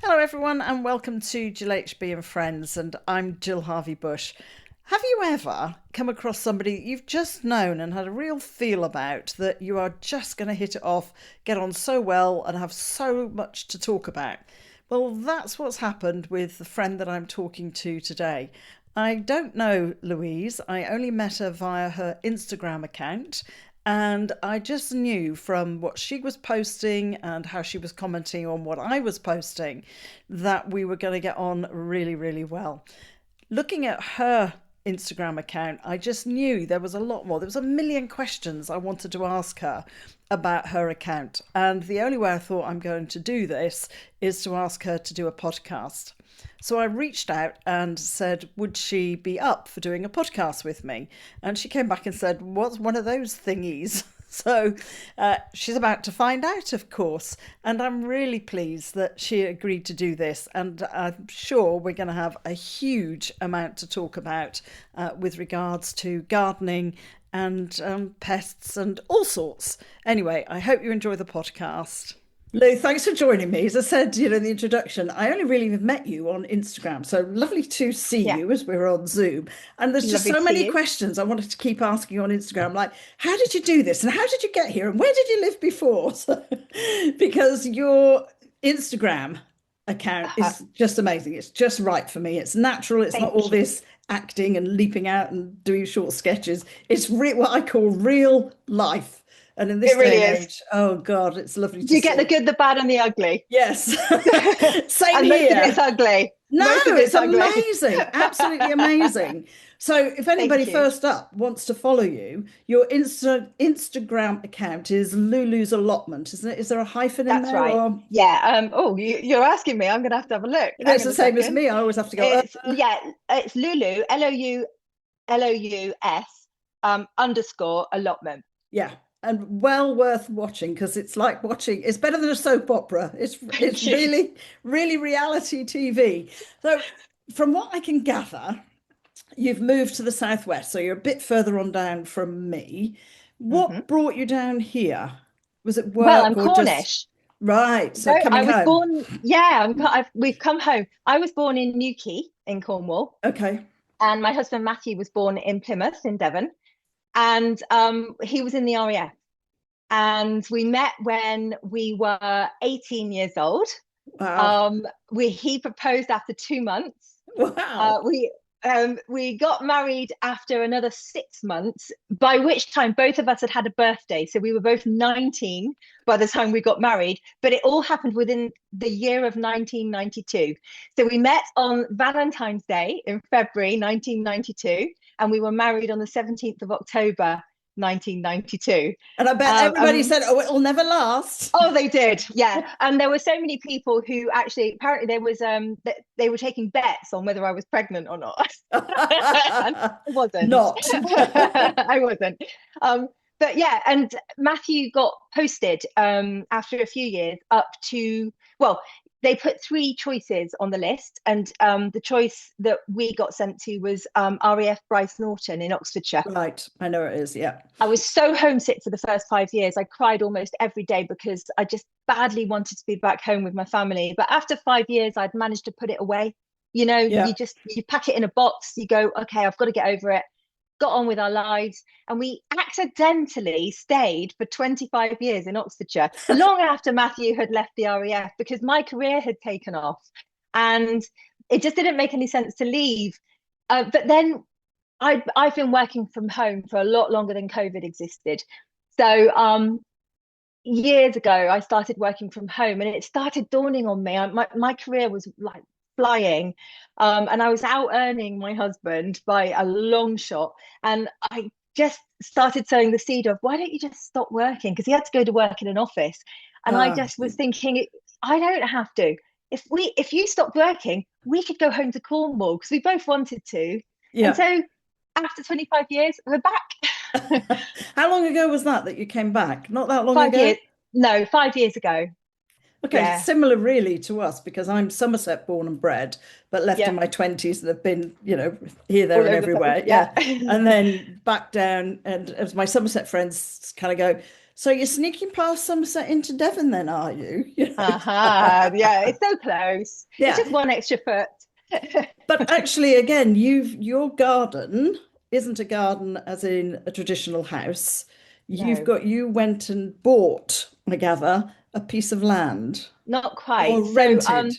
Hello, everyone, and welcome to GillHB and Friends. And I'm Jill Harvey Bush. Have you ever come across somebody that you've just known and had a real feel about that you are just going to hit it off, get on so well, and have so much to talk about? Well, that's what's happened with the friend that I'm talking to today. I don't know Louise. I only met her via her Instagram account. And I just knew from what she was posting and how she was commenting on what I was posting that we were going to get on really, really well. Looking at her Instagram account, I just knew there was a lot more. There was a million questions I wanted to ask her about her account. And the only way I thought I'm going to do this is to ask her to do a podcast. So I reached out and said, would she be up for doing a podcast with me? And she came back and said, what's one of those thingies? So she's about to find out, of course. And I'm really pleased that she agreed to do this. And I'm sure we're going to have a huge amount to talk about with regards to gardening and pests and all sorts. Anyway, I hope you enjoy the podcast. Lou, thanks for joining me. As I said, in the introduction, I only really have met you on Instagram. So lovely to see Yeah, you as we're on Zoom. And there's just lovely so to see many you. questions I wanted to keep asking you on Instagram, like, how did you do this? And how did you get here? And where did you live before? So, because your Instagram account Uh, is just amazing. It's just right for me. It's natural. It's not all Thank you. this acting and leaping out and doing short sketches. It's what I call real life. And in this It day really and is. age, oh God, it's lovely to You get the see. good, the bad, and the ugly. Yes. Same And most of it's here. ugly. No, Most of it's it's ugly. amazing. Absolutely amazing. So if anybody Thank you. first up wants to follow you, your Instagram account is Lulu's Allotment, isn't it? Is there a hyphen in That's there right. or Yeah. You're asking me. I'm gonna have to have a look. no, it's Hang the on a same as second. me. I always have to go, It's yeah. It's Lulu. Lous underscore allotment. yeah. And well worth watching because it's like watching, it's better than a soap opera. It's Thank you. really, really reality TV. So from what I can gather, you've moved to the southwest, so you're a bit further on down from me. hmm What brought you down here? Was it Well, I'm work or just Cornish. right? No, So coming I was home. born. Yeah, we've come home. I was born in Newquay in Cornwall, Okay. and my husband Matthew was born in Plymouth in Devon, and he was in the RAF. And we met when we were 18 years old. Wow. He proposed after 2 months. Wow. We got married after another 6 months, by which time both of us had had a birthday. So we were both 19 by the time we got married, but it all happened within the year of 1992. So we met on Valentine's Day in February 1992, and we were married on the 17th of October 1992. And I bet everybody said, "Oh, it'll never last." Oh, they did, yeah. And there were so many people who actually apparently there was they were taking bets on whether I was pregnant or not. And I wasn't. Not. I wasn't. But yeah, and Matthew got posted after a few years up to, well, they put three choices on the list, and the choice that we got sent to was RAF Bryce Norton in Oxfordshire. Right. I know it is. Yeah. I was so homesick for the first 5 years. I cried almost every day because I just badly wanted to be back home with my family. But after 5 years, I'd managed to put it away. Yeah. You pack it in a box, you go, okay, I've got to get over it. Got on with our lives. And we accidentally stayed for 25 years in Oxfordshire, long after Matthew had left the RAF, because my career had taken off. And it just didn't make any sense to leave. But then I've been working from home for a lot longer than COVID existed. So years ago, I started working from home, and it started dawning on me. My career was like flying, and I was out earning my husband by a long shot. And I just started sowing the seed of, why don't you just stop working? Because he had to go to work in an office, and I Ah, just was thinking, I don't have to. If you stopped working, we could go home to Cornwall because we both wanted to. And yeah. so after 25 years, we're back. How long ago was that you came back? Not that long 5 years. ago? No, 5 years ago. Okay, Yeah. similar really to us because I'm Somerset born and bred, but left in Yeah. my 20s and have been, here, there, All and over the place. everywhere. Yeah. Yeah. And then back down. And as my Somerset friends kind of go, So you're sneaking past Somerset into Devon then, are you? Yeah, it's so close. It's Yeah. just one extra foot. But actually, again, your garden isn't a garden as in a traditional house. No, You went and bought, I gather, a piece of land not or quite. rented.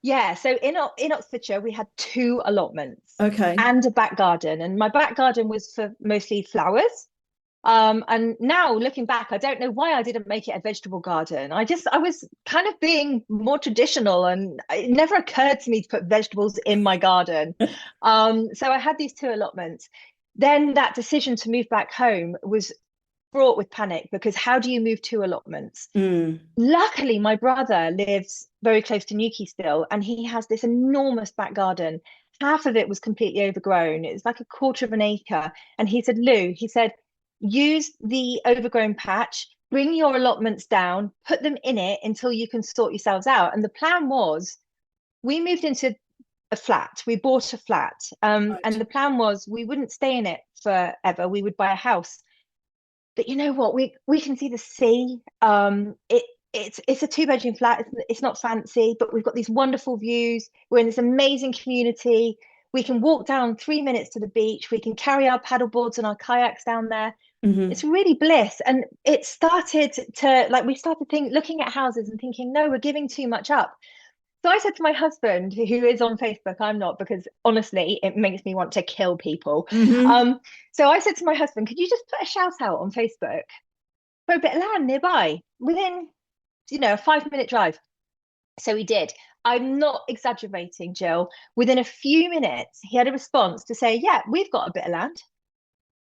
Yeah, so in Oxfordshire we had two allotments Okay. and a back garden, and my back garden was for mostly flowers. And now looking back, I don't know why I didn't make it a vegetable garden. I was kind of being more traditional, and it never occurred to me to put vegetables in my garden. So I had these two allotments. Then that decision to move back home was fraught with panic because how do you move two allotments? Mm, Luckily, my brother lives very close to Newquay still, and he has this enormous back garden. Half of it was completely overgrown. It's like a quarter of an acre. And he said, Lou, he said, use the overgrown patch, bring your allotments down, put them in it until you can sort yourselves out. And the plan was we moved into a flat. We bought a flat. And right. the plan was we wouldn't stay in it forever. We would buy a house. But you know what? We can see the sea. It's a two-bedroom flat. It's not fancy, but we've got these wonderful views. We're in this amazing community. We can walk down 3 minutes to the beach. We can carry our paddle boards and our kayaks down there. Hmm. It's really bliss. And it started to like we started looking at houses and thinking, no, we're giving too much up. So I said to my husband, who is on Facebook, I'm not, because honestly, it makes me want to kill people. Hmm. So I said to my husband, could you just put a shout out on Facebook for a bit of land nearby within, a 5 minute drive? So he did. I'm not exaggerating, Jill. Within a few minutes, he had a response to say, yeah, we've got a bit of land.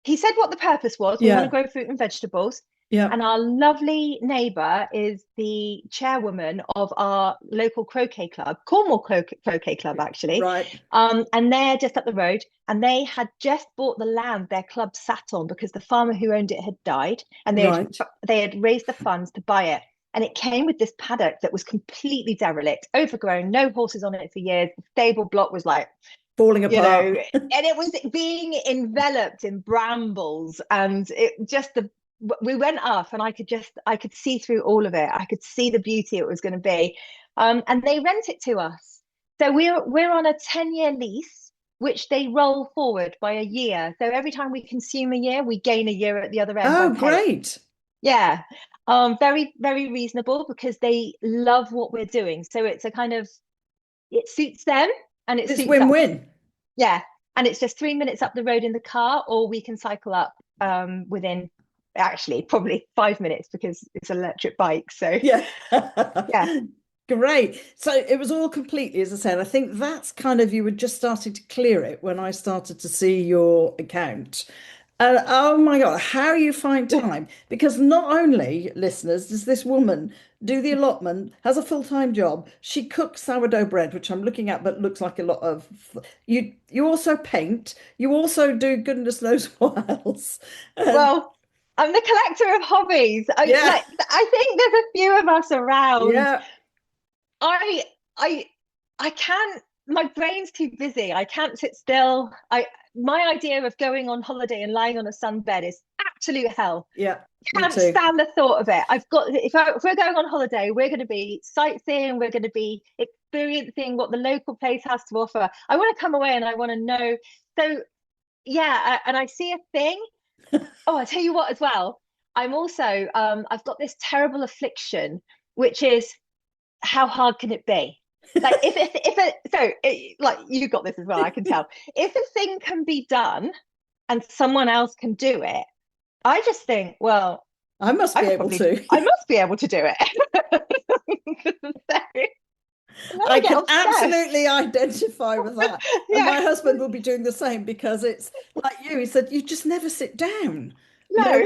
He said what the purpose was. We want to Yeah. grow fruit and vegetables. Yeah. And our lovely neighbour is the chairwoman of our local croquet club, Cornwall Croquet Club, actually. Right. And they're just up the road. And they had just bought the land their club sat on because the farmer who owned it had died, and Right. they had raised the funds to buy it. And it came with this paddock that was completely derelict, overgrown, no horses on it for years. The stable block was like Falling you know, apart. and it was being enveloped in brambles, and it just the we went up, and I could see through all of it. I could see the beauty it was going to be, and they rent it to us. So we're on a 10-year lease, which they roll forward by a year. So every time we consume a year, we gain a year at the other end by Oh, pay. great. Yeah, very very reasonable because they love what we're doing. So it's a kind of it suits them and it It's suits us. win-win. Yeah, and it's just 3 minutes up the road in the car, or we can cycle up within actually probably 5 minutes because it's an electric bike. So Yeah. yeah, Great. So it was all completely, as I said, I think that's kind of, you were just starting to clear it when I started to see your account. And oh my God, how you find time? Because not only, listeners, does this woman do the allotment, has a full-time job, she cooks sourdough bread, which I'm looking at, but looks like a lot of you also paint, you also do goodness knows what else. And well, I'm the collector of hobbies. yeah, I think there's a few of us around. yeah. I I I can't. My brain's too busy. I can't sit still. I My idea of going on holiday and lying on a sunbed is absolute hell. Yeah, me Can't too. stand the thought of it. If we're going on holiday, we're going to be sightseeing, we're going to be experiencing what the local place has to offer. I want to come away and I want to know. So yeah, and I see a thing. Oh, I tell you what, as well. I'm also I've got this terrible affliction, which is how hard can it be? Like if it so it, like you got this as well, I can tell. If a thing can be done and someone else can do it, I just think, well, I must be able to. I must be able to do it. So, and then I I get can obsessed. absolutely identify with that. And Yeah, my husband will be doing the same because it's like you, he said, you just never sit down. no, no.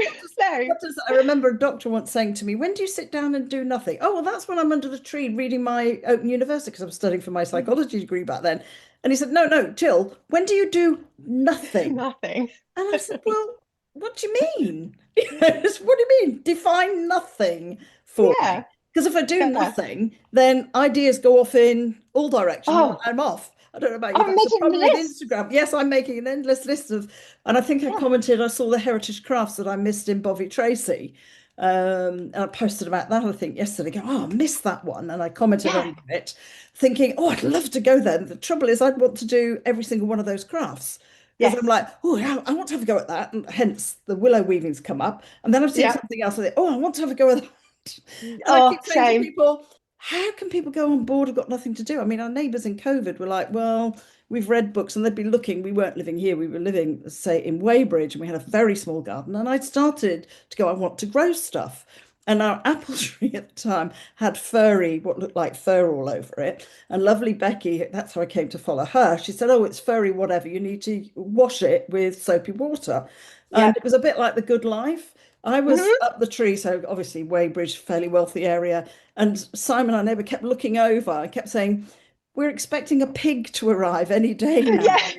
What does, I remember a doctor once saying to me, when do you sit down and do nothing? Oh, well, that's when I'm under the tree reading my Open University because I was studying for my psychology degree back then. And he said, no, no, Jill, when do you do nothing? Nothing. And I said, well, what do you mean? What do you mean? Define nothing for me. Yeah, Because if I do yeah. nothing, then ideas go off in all directions and Oh, I'm off. I don't know about you. I'm That's the making problem with lists. Instagram. Yes, I'm making an endless list of, and I think I Yeah. commented, I saw the heritage crafts that I missed in Bovey Tracy. And I posted about that, I think, yesterday. Go, oh, I missed that one. And I commented Yeah. under it, thinking, oh, I'd love to go there. The trouble is, I'd want to do every single one of those crafts because I'm Yes. like, oh, yeah, I want to have a go at that. And hence the willow weaving's come up. And then I've seen Yeah. something else. I think, oh, I want to have a go at that. And I Oh, keep saying to same. people, how can people go on board who've got nothing to do? I mean, our neighbours in COVID were like, well, we've read books and they'd be looking. We weren't living here. We were living, say, in Weybridge, and we had a very small garden. And I'd started to go, I want to grow stuff. And our apple tree at the time had furry, what looked like fur all over it. And lovely Becky, that's how I came to follow her. She said, oh, it's furry, whatever. You need to wash it with soapy water. And Yeah. it was a bit like the good life. I was Hmm. up the tree, so obviously Weybridge, fairly wealthy area. And Simon, our neighbour, kept looking over. I kept saying, we're expecting a pig to arrive any day now. Yeah.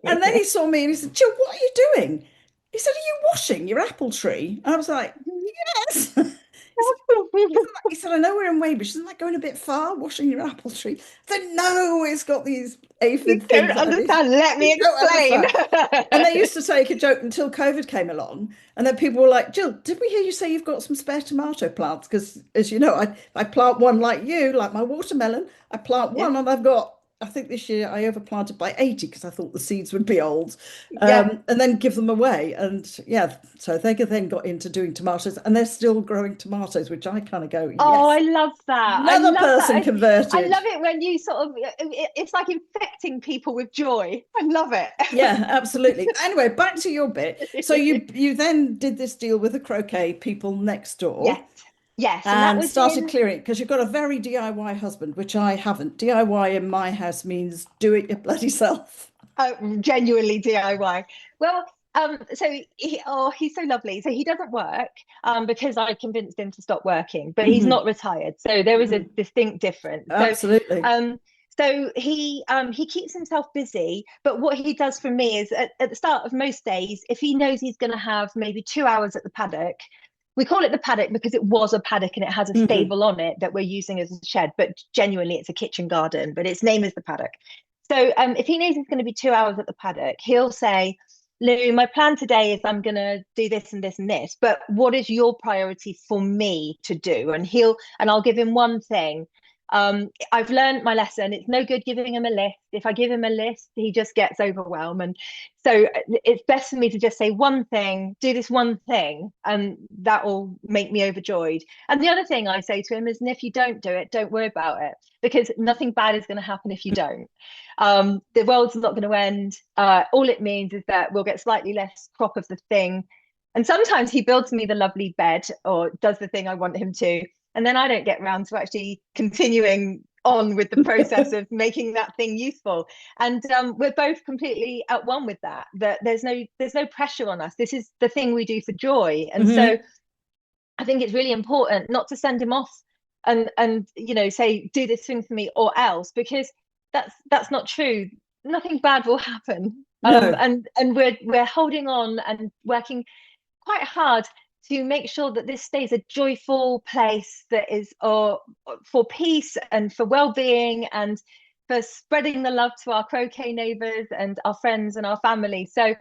And then he saw me and he said, Jill, what are you doing? He said, are you washing your apple tree? And I was like, yes. He said, I know we're in Weybridge. Isn't that going a bit far, washing your apple tree? I said, no, it's got these You aphid don't things that I need. understand. Let me You don't explain. understand. And they used to take a joke until COVID came along. And then people were like, Jill, did we hear you say you've got some spare tomato plants? Because as you know, I plant one like you, like my watermelon. I plant Yeah. one and I've got, I think this year I overplanted by 80 because I thought the seeds would be old, Yeah. and then give them away. And yeah, so they then got into doing tomatoes and they're still growing tomatoes, which I kind of go, Oh, I yes, love that. I another love that. person I converted. love it when you sort of, it's like infecting people with joy. I love it. Yeah, absolutely. Anyway, back to your bit. So you then did this deal with the croquet people next door Yes. Yes. And that and was started in clearing because you've got a very DIY husband, which I haven't. DIY in my house means do it your bloody self. genuinely DIY. Well, so he's so lovely. So he doesn't work, because I convinced him to stop working, but he's Hmm. not retired. So there is a Hmm. distinct difference. Absolutely. Um, so he keeps himself busy, but what he does for me is at the start of most days, if he knows he's going to have maybe 2 hours at the paddock, we call it the paddock because it was a paddock and it has a Hmm. stable on it that we're using as a shed, but genuinely it's a kitchen garden, but its name is the paddock. So if he knows he's going to be 2 hours at the paddock, he'll say, Lou, my plan today is I'm going to do this and this and this, but what is your priority for me to do? And I'll give him one thing. I've learned my lesson. It's no good giving him a list. If I give him a list, he just gets overwhelmed. And so it's best for me to just say one thing, do this one thing, and that will make me overjoyed. And the other thing I say to him is, and if you don't do it, don't worry about it, because nothing bad is going to happen if you don't. The world's not going to end. All it means is that we'll get slightly less crop of the thing. And sometimes he builds me the lovely bed or does the thing I want him to. And then I don't get around to actually continuing on with the process of making that thing useful. And we're both completely at one with that, that there's no pressure on us. This is the thing we do for joy. And so Hmm. I think it's really important not to send him off and say do this thing for me or else, because that's not true. Nothing bad will happen. No. And we're holding on and working quite hard to make sure that this stays a joyful place that is for peace and for well-being and for spreading the love to our croquet neighbours and our friends and our family. So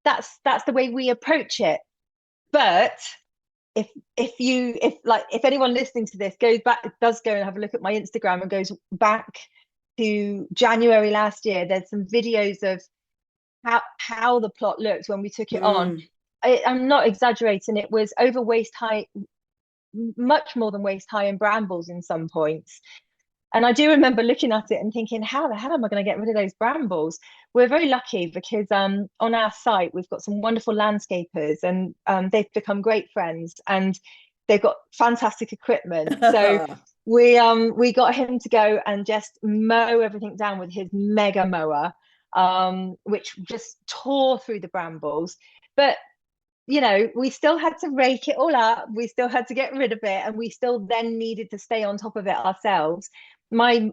that's the way we approach it. But if anyone listening to this does go and have a look at my Instagram and goes back to January last year, there's some videos of how the plot looked when we took it on. Mm. I'm not exaggerating. It was over waist high, much more than waist high in brambles in some points. And I do remember looking at it and thinking, how the hell am I going to get rid of those brambles? We're very lucky because on our site, we've got some wonderful landscapers and they've become great friends and they've got fantastic equipment. So we got him to go and just mow everything down with his mega mower, which just tore through the brambles. But we still had to rake it all up. We still had to get rid of it, and we still then needed to stay on top of it ourselves. My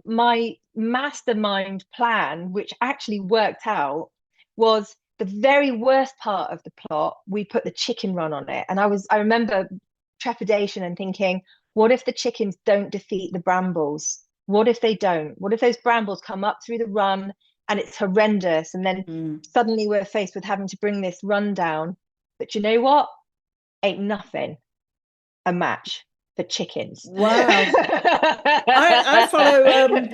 mastermind plan, which actually worked out, was the very worst part of the plot. We put the chicken run on it, and I remember trepidation and thinking, what if the chickens don't defeat the brambles? What if they don't? What if those brambles come up through the run and it's horrendous, and then Mm. suddenly we're faced with having to bring this run down? But you know what? ain't nothing a match for chickens. Wow. I follow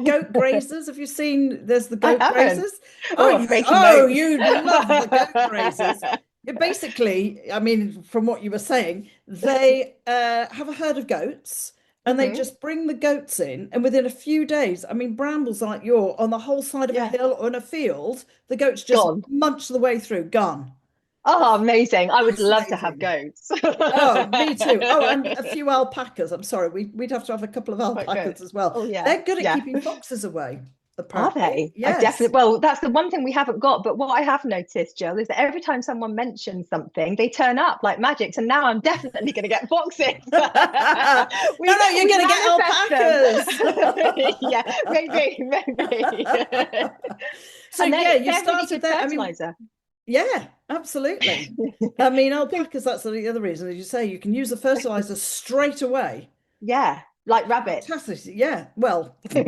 goat grazers. Have you seen? There's the I goat haven't. grazers. Oh, Oh, I'm making oh, notes. you'd love the goat grazers. Basically, I mean, from what you were saying, they have a herd of goats and they Hmm. just bring the goats in, and within a few days, I mean, brambles like you're on the whole side of a Yeah, hill or in a field, the goats just gone. munch the way through, gone. Oh, amazing. I would love to have Fascinating. goats. Oh, me too. Oh, and a few alpacas. I'm sorry, we'd have to have a couple of Quite good. alpacas as well. Oh, yeah. They're good at Yeah. keeping foxes away, Are apparently. they? I Yes. definitely, well, that's the one thing we haven't got. But what I have noticed, Jill, is that every time someone mentions something, they turn up like magic. So now I'm definitely going to get foxes. No, we no, you're we going to get manifest them. alpacas. Yeah, maybe. So And yeah, you they're really started good there. I mean, fertilizer. yeah, absolutely. I mean, So, alpacas, that's the other reason, as you say, you can use the fertilizer straight away. yeah, like rabbits. Fantastic. Yeah. Well, no,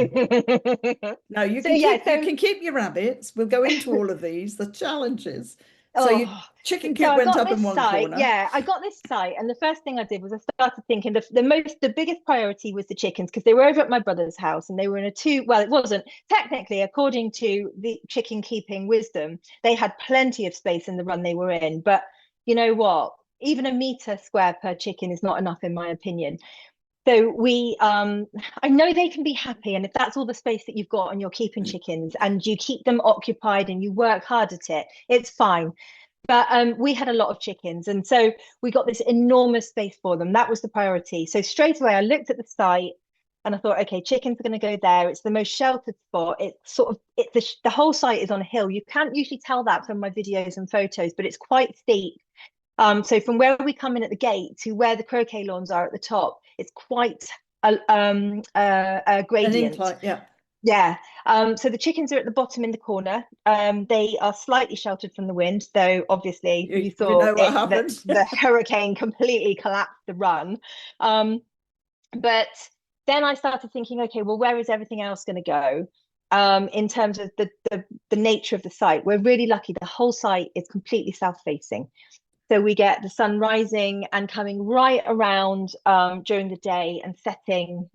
So yeah, you so can keep your rabbits. We'll go into all of these, the challenges. So your oh, chicken so coop I went got up in this one site. corner. Yeah, I got this site, and the first thing I did was I started thinking the biggest priority was the chickens because they were over at my brother's house and they were in a two. Well, it wasn't technically according to the chicken keeping wisdom. They had plenty of space in the run they were in, but you know what? Even a meter square per chicken is not enough, in my opinion. So I know they can be happy, and if that's all the space that you've got and you're keeping chickens and you keep them occupied and you work hard at it, it's fine. But we had a lot of chickens, and so we got this enormous space for them. That was the priority. So straight away, I looked at the site and I thought, okay, chickens are going to go there. It's the most sheltered spot. It's sort of the whole site is on a hill. You can't usually tell that from my videos and photos, but it's quite steep. So from where we come in at the gate to where the croquet lawns are at the top, it's quite a An gradient. incline, yeah. Yeah. So the chickens are at the bottom in the corner. They are slightly sheltered from the wind, though obviously you You saw know what it that happened. the hurricane completely collapsed the run. Um, but then I started thinking, okay, well, where is everything else going to go? In terms of the nature of the site, we're really lucky. The whole site is completely south facing. So we get the sun rising and coming right around during the day and setting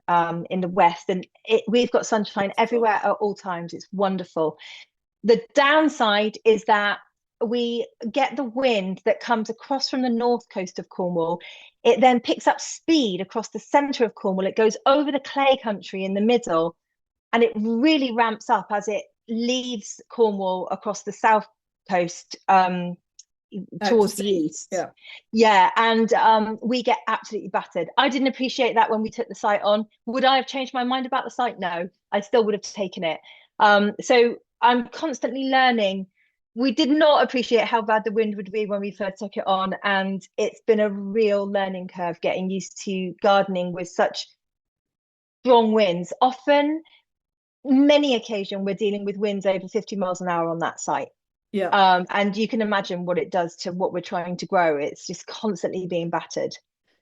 in the west. And we've got sunshine Beautiful. everywhere at all times. It's wonderful. The downside is that we get the wind that comes across from the north coast of Cornwall. It then picks up speed across the centre of Cornwall. It goes over the clay country in the middle, and it really ramps up as it leaves Cornwall across the south coast Out to towards the sea. east. Yeah. Yeah, and we get absolutely battered. I didn't appreciate that when we took the site on. Would I have changed my mind about the site? No, I still would have taken it. So I'm constantly learning. We did not appreciate how bad the wind would be when we first took it on, and it's been a real learning curve getting used to gardening with such strong winds. Often, many occasions, we're dealing with winds over 50 miles an hour on that site. Yeah. And you can imagine what it does to what we're trying to grow. It's just constantly being battered.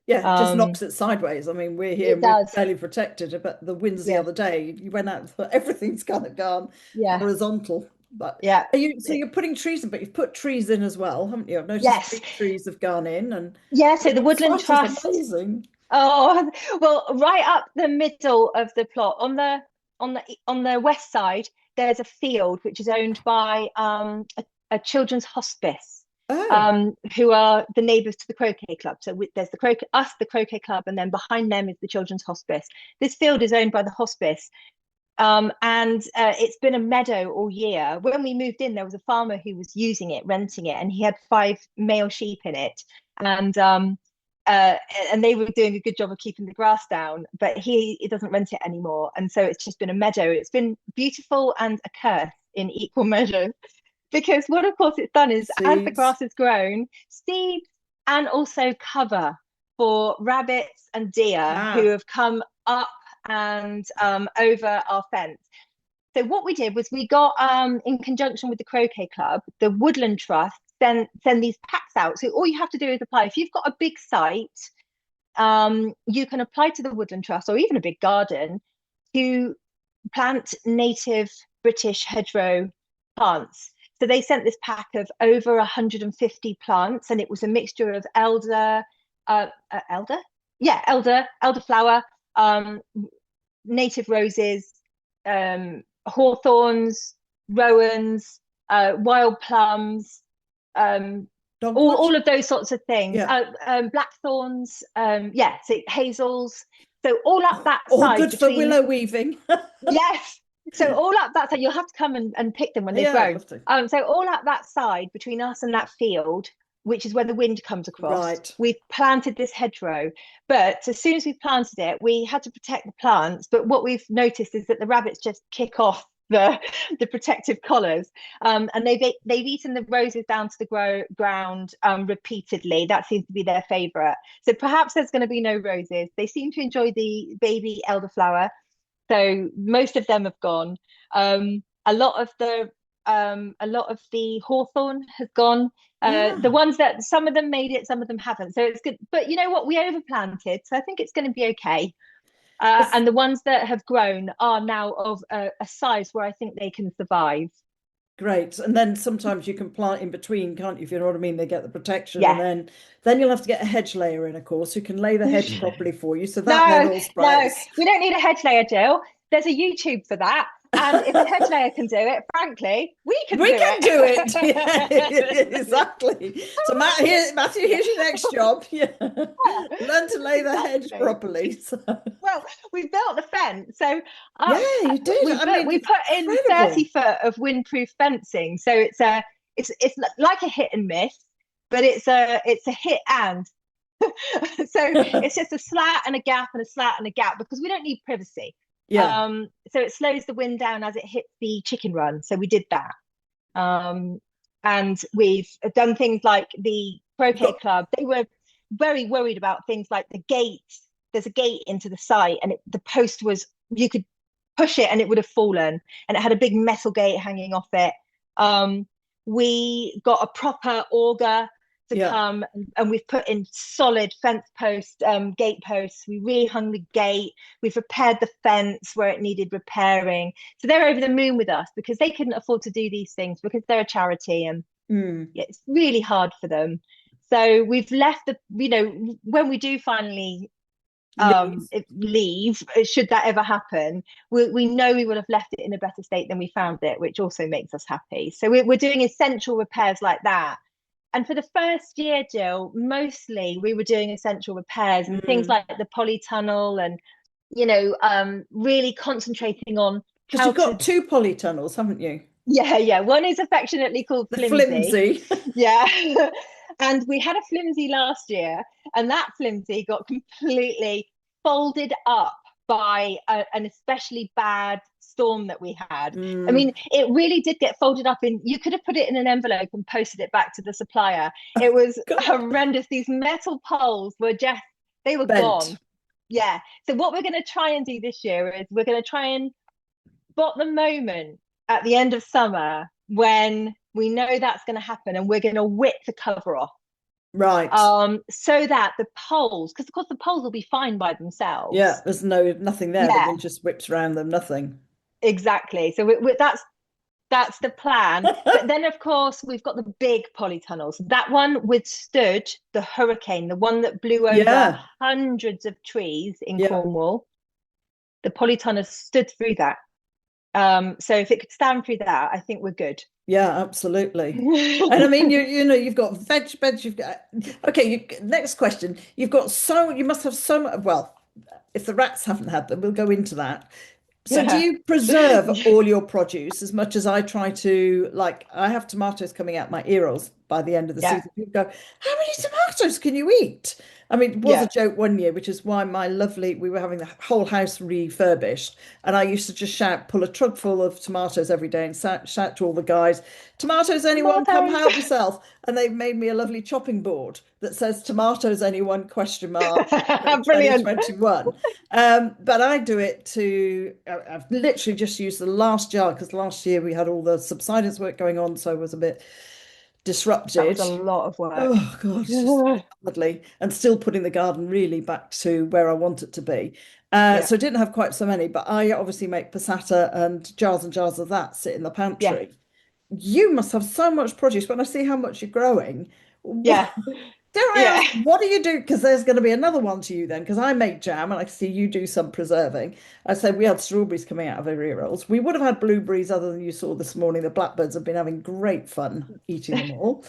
Yeah, it just Um, knocks it sideways. I mean, we're here it and we're does. fairly protected, but the winds the Yeah. other day, you went out and thought everything's kind of gone Yeah. horizontal. But Yeah. so you're putting trees in, but you've put trees in as well, haven't you? I've noticed Yes. big trees have gone in, and Yeah. So the the Woodland site is Trust. amazing. Oh, well, right up the middle of the plot on the west side, there's a field which is owned by a children's hospice, Oh, who are the neighbours to the croquet club. So there's the croquet club, and then behind them is the children's hospice. This field is owned by the hospice. And it's been a meadow all year. When we moved in, there was a farmer who was using it, renting it, and he had 5 male sheep in it. And uh, and they were doing a good job of keeping the grass down, but he doesn't rent it anymore. And so it's just been a meadow. It's been beautiful and a curse in equal measure because what, of course, it's done is as the seeds. grass has grown, seeds and also cover for rabbits and deer who Ah, have come up and over our fence. So what we did was we got in conjunction with the Croquet Club, the Woodland Trust, then send these packs out. So all you have to do is apply. If you've got a big site, you can apply to the Woodland Trust or even a big garden to plant native British hedgerow plants. So they sent this pack of over 150 plants, and it was a mixture of elder, Elder, yeah, elderflower, native roses, hawthorns, rowans, wild plums, um, Dogwood? all of those sorts of things. Yeah. Blackthorns, yeah, so hazels. So all up that All side good for between, willow weaving. yes. So all up that side, you'll have to come and pick them when they've Yeah, I'd grown. love to. So all up that side between us and that field, which is where the wind comes across, Right. we've planted this hedgerow. But as soon as we planted it, we had to protect the plants. But what we've noticed is that the rabbits just kick off the protective collars, and they've eaten the roses down to the ground repeatedly. That seems to be their favourite. So perhaps there's going to be no roses. They seem to enjoy the baby elderflower, so most of them have gone. A lot of the hawthorn has gone. The Ah, ones that some of them made it, some of them haven't. So it's good. But you know what? We overplanted, so I think it's going to be okay. 'cause- And the ones that have grown are now of a size where I think they can survive. great. And then sometimes you can plant in between, can't you? If you know what I mean, they get the protection, and Yeah. then you'll have to get a hedge layer in, of course, who can lay the hedge properly for you. So that then No, all no, sprouts. we don't need a hedge layer, Jill. There's a YouTube for that. And if a hedge layer can do it, frankly, we can We do can do it. Yeah, it. exactly. So Matthew, here's your next job. Yeah. Learn to lay the hedge Exactly. properly. So, Well, we built the fence. So yeah, you did. I mean, we it's put in 30 incredible. foot of windproof fencing. So it's like a hit and miss, but it's a hit and so it's just a slat and a gap and a slat and a gap because we don't need privacy. Yeah. So it slows the wind down as it hits the chicken run. So we did that. Um, and we've done things like the You've croquet got club. They were very worried about things like the gate. There's a gate into the site, and the post was, you could push it and it would have fallen, and it had a big metal gate hanging off it. We got a proper auger to yeah. come, and we've put in solid fence post, gate posts. We rehung the gate. We've repaired the fence where it needed repairing. So they're over the moon with us because they couldn't afford to do these things because they're a charity, and Mm. it's really hard for them. So we've left when we do finally Leave. leave, should that ever happen, we know we will have left it in a better state than we found it, which also makes us happy. So we're doing essential repairs like that. And for the first year, Jill, mostly we were doing essential repairs and things Mm. like the polytunnel, and really concentrating on Because how you've to. got two polytunnels, haven't you? Yeah. One is affectionately called The flimsy. flimsy. Yeah. And we had a flimsy last year, and that flimsy got completely folded up by an especially bad storm that we had. I Mm. mean, it really did get folded up you could have put it in an envelope and posted it back to the supplier. It was God. horrendous. These metal poles were just, they were Bent. gone. Yeah. So what we're going to try and do this year is we're going to try and spot the moment at the end of summer when we know that's going to happen, and we're going to whip the cover off, Right. so that the poles, because of course the poles will be fine by themselves. Yeah, there's nothing there. The Yeah, wind just whips around them, nothing. exactly. So that's the plan. But then of course we've got the big polytunnels. That one withstood the hurricane, the one that blew over Yeah. hundreds of trees in Yeah. Cornwall. The polytunnel stood through that. So if it could stand through that, I think we're good. Yeah, absolutely. And I mean, you've got veg beds, you've got okay, next question. You must have so much, well, if the rats haven't had them, we'll go into that. So do Yeah. you preserve all your produce as much as I try to, like, I have tomatoes coming out my ear holes by the end of the Yeah. season. People go, how many tomatoes can you eat? I mean, it was a Yeah. joke one year, which is why we were having the whole house refurbished. And I used to just pull a truck full of tomatoes every day and shout to all the guys, tomatoes, anyone, come Tomatoes. help yourself. And they've made me a lovely chopping board that says tomatoes, anyone, question mark, Brilliant. 2021. But I do it I've literally just used the last jar because last year we had all the subsidence work going on, so I was a bit That was disrupted. a lot of work. Oh God, it's just lovely. And still putting the garden really back to where I want it to be. Yeah. So I didn't have quite so many, but I obviously make passata and jars of that sit in the Yeah. pantry. You must have so much produce when I see how much you're growing. Yeah. Dare I Yeah. ask, what do you do? Because there's going to be another one to you then, because I make jam and I see you do some preserving. I said we had strawberries coming out of our ear rolls. We would have had blueberries other than you saw this morning. The blackbirds have been having great fun eating them all.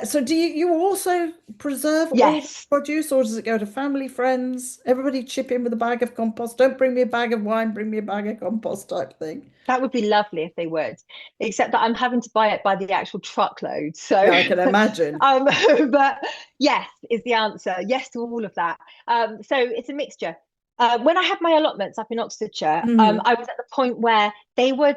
So do you also preserve all the Yes. produce or does it go to family, friends? Everybody chip in with a bag of compost. Don't bring me a bag of wine, bring me a bag of compost type thing. That would be lovely if they would, except that I'm having to buy it by the actual truckload. So, Yeah, I can imagine. um, but yes is the answer. Yes to all of that. So it's a mixture. When I had my allotments up in Oxfordshire, Hmm. I was at the point where they were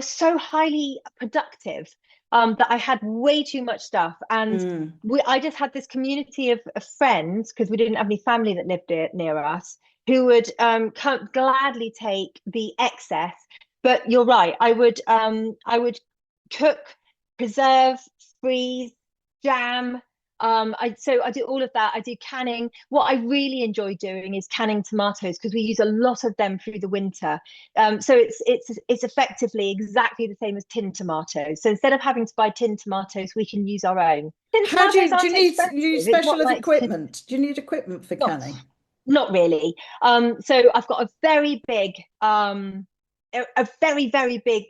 so highly productive that I had way too much stuff, and Mm. I just had this community of friends because we didn't have any family that lived near us who would gladly take the excess. But you're right. I would cook, preserve, freeze, jam. I do all of that. I do canning. What I really enjoy doing is canning tomatoes because we use a lot of them through the winter. So it's effectively exactly the same as tin tomatoes. So instead of having to buy tin tomatoes, we can use our own. Tin How tomatoes do aren't you need expensive. you need It's what special like equipment? Do you need equipment for not canning? not really. So I've got a very big a very, very big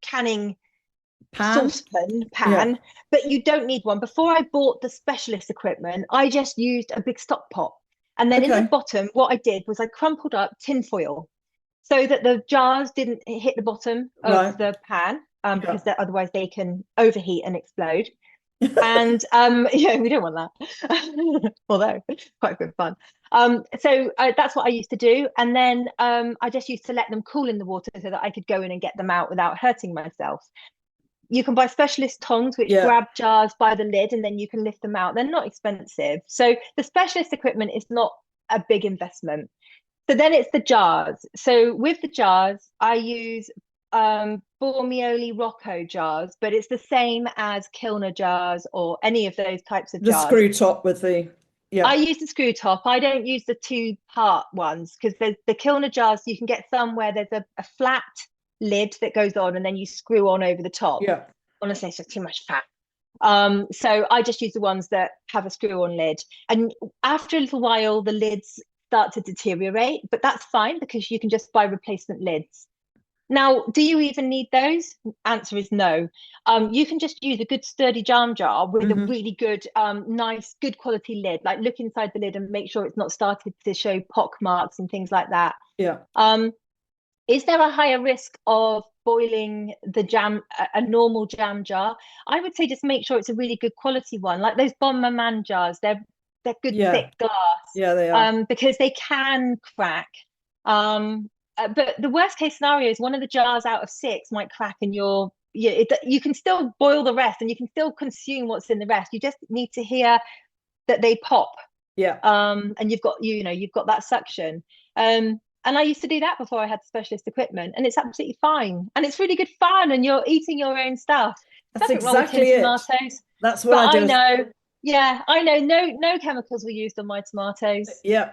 canning Pan? saucepan Yeah. pan, but you don't need one. Before I bought the specialist equipment, I just used a big stock pot. And then in the Okay. bottom, what I did was I crumpled up tin foil so that the jars didn't hit the bottom of Right. the pan, Yeah. because otherwise they can overheat and explode. And yeah, we don't want that. Although quite good fun. So that's what I used to do, and then I just used to let them cool in the water so that I could go in and get them out without hurting myself. You can buy specialist tongs which Yeah. grab jars by the lid and then you can lift them out. They're not expensive. So the specialist equipment is not a big investment. So then it's the jars. So with the jars, I use Bormioli Rocco jars, but it's the same as Kilner jars or any of those types of The jars. screw top with the I yeah. use the screw top. I don't use the two-part ones because there's the Kilner jars. You can get some where there's a flat lid that goes on and then you screw on over the top. Yeah. Honestly, it's just too much fat. So I just use the ones that have a screw-on lid. And after a little while, the lids start to deteriorate, but that's fine because you can just buy replacement lids. Now, do you even need those? Answer is no. You can just use a good sturdy jam jar with a Hmm. really good, nice, good quality lid. Like look inside the lid and make sure it's not started to show pock marks and things like that. Yeah. Um, is there a higher risk of boiling the jam, a normal jam jar? I would say just make sure it's a really good quality one, like those Bon Maman jars. They're good Yeah. thick glass, Yeah, they are. because they can crack. But the worst case scenario is one of the jars out of six might crack, and you can still boil the rest, and you can still consume what's in the rest. You just need to hear that they pop, Yeah. and you've got that suction. And I used to do that before I had specialist equipment, and it's absolutely fine. And it's really good fun, and you're eating your own stuff. That's Nothing wrong with tin exactly it. tomatoes. That's what But I I do. know, yeah, I know no chemicals were used on my tomatoes. Yeah.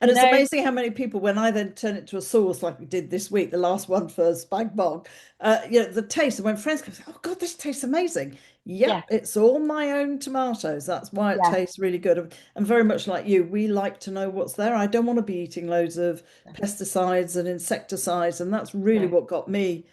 And it's No, amazing how many people, when I then turn it to a sauce like we did this week, the last one for spag bog, the taste, and when friends come, oh God, this tastes amazing. yeah, Yep, it's all my own tomatoes. That's why it yeah, tastes really good. And very much like you, we like to know what's there. I don't want to be eating loads of pesticides and insecticides, and that's really no, what got me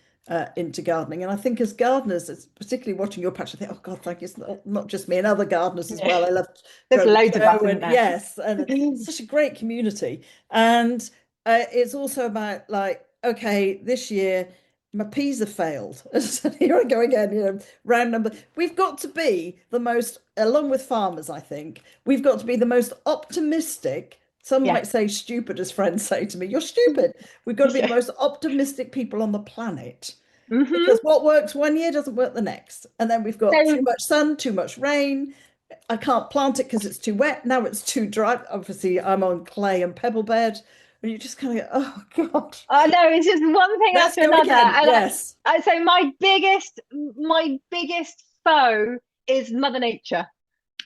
into gardening. And I think as gardeners, it's particularly watching your patch, I think, oh God, thank you. It's not just me and other gardeners as yeah. well. I love There's loads of us, Robichaux isn't and there? yes, and it's such a great community. And it's also about like, okay, this year my peas have failed. So here I go again, round number. We've got to be the most, along with farmers, I think, we've got to be the most optimistic. Some Yeah. might say stupid, as friends say to me, you're stupid. We've got to be the Yeah. most optimistic people on the planet. Hmm. Because what works one year doesn't work the next. And then we've got So too much sun, too much rain. I can't plant it because it's too wet. Now it's too dry. Obviously, I'm on clay and pebble bed. And you just kind of go, oh God, I know it's just one thing let's after go another. again. And Yes. I say my biggest foe is Mother Nature.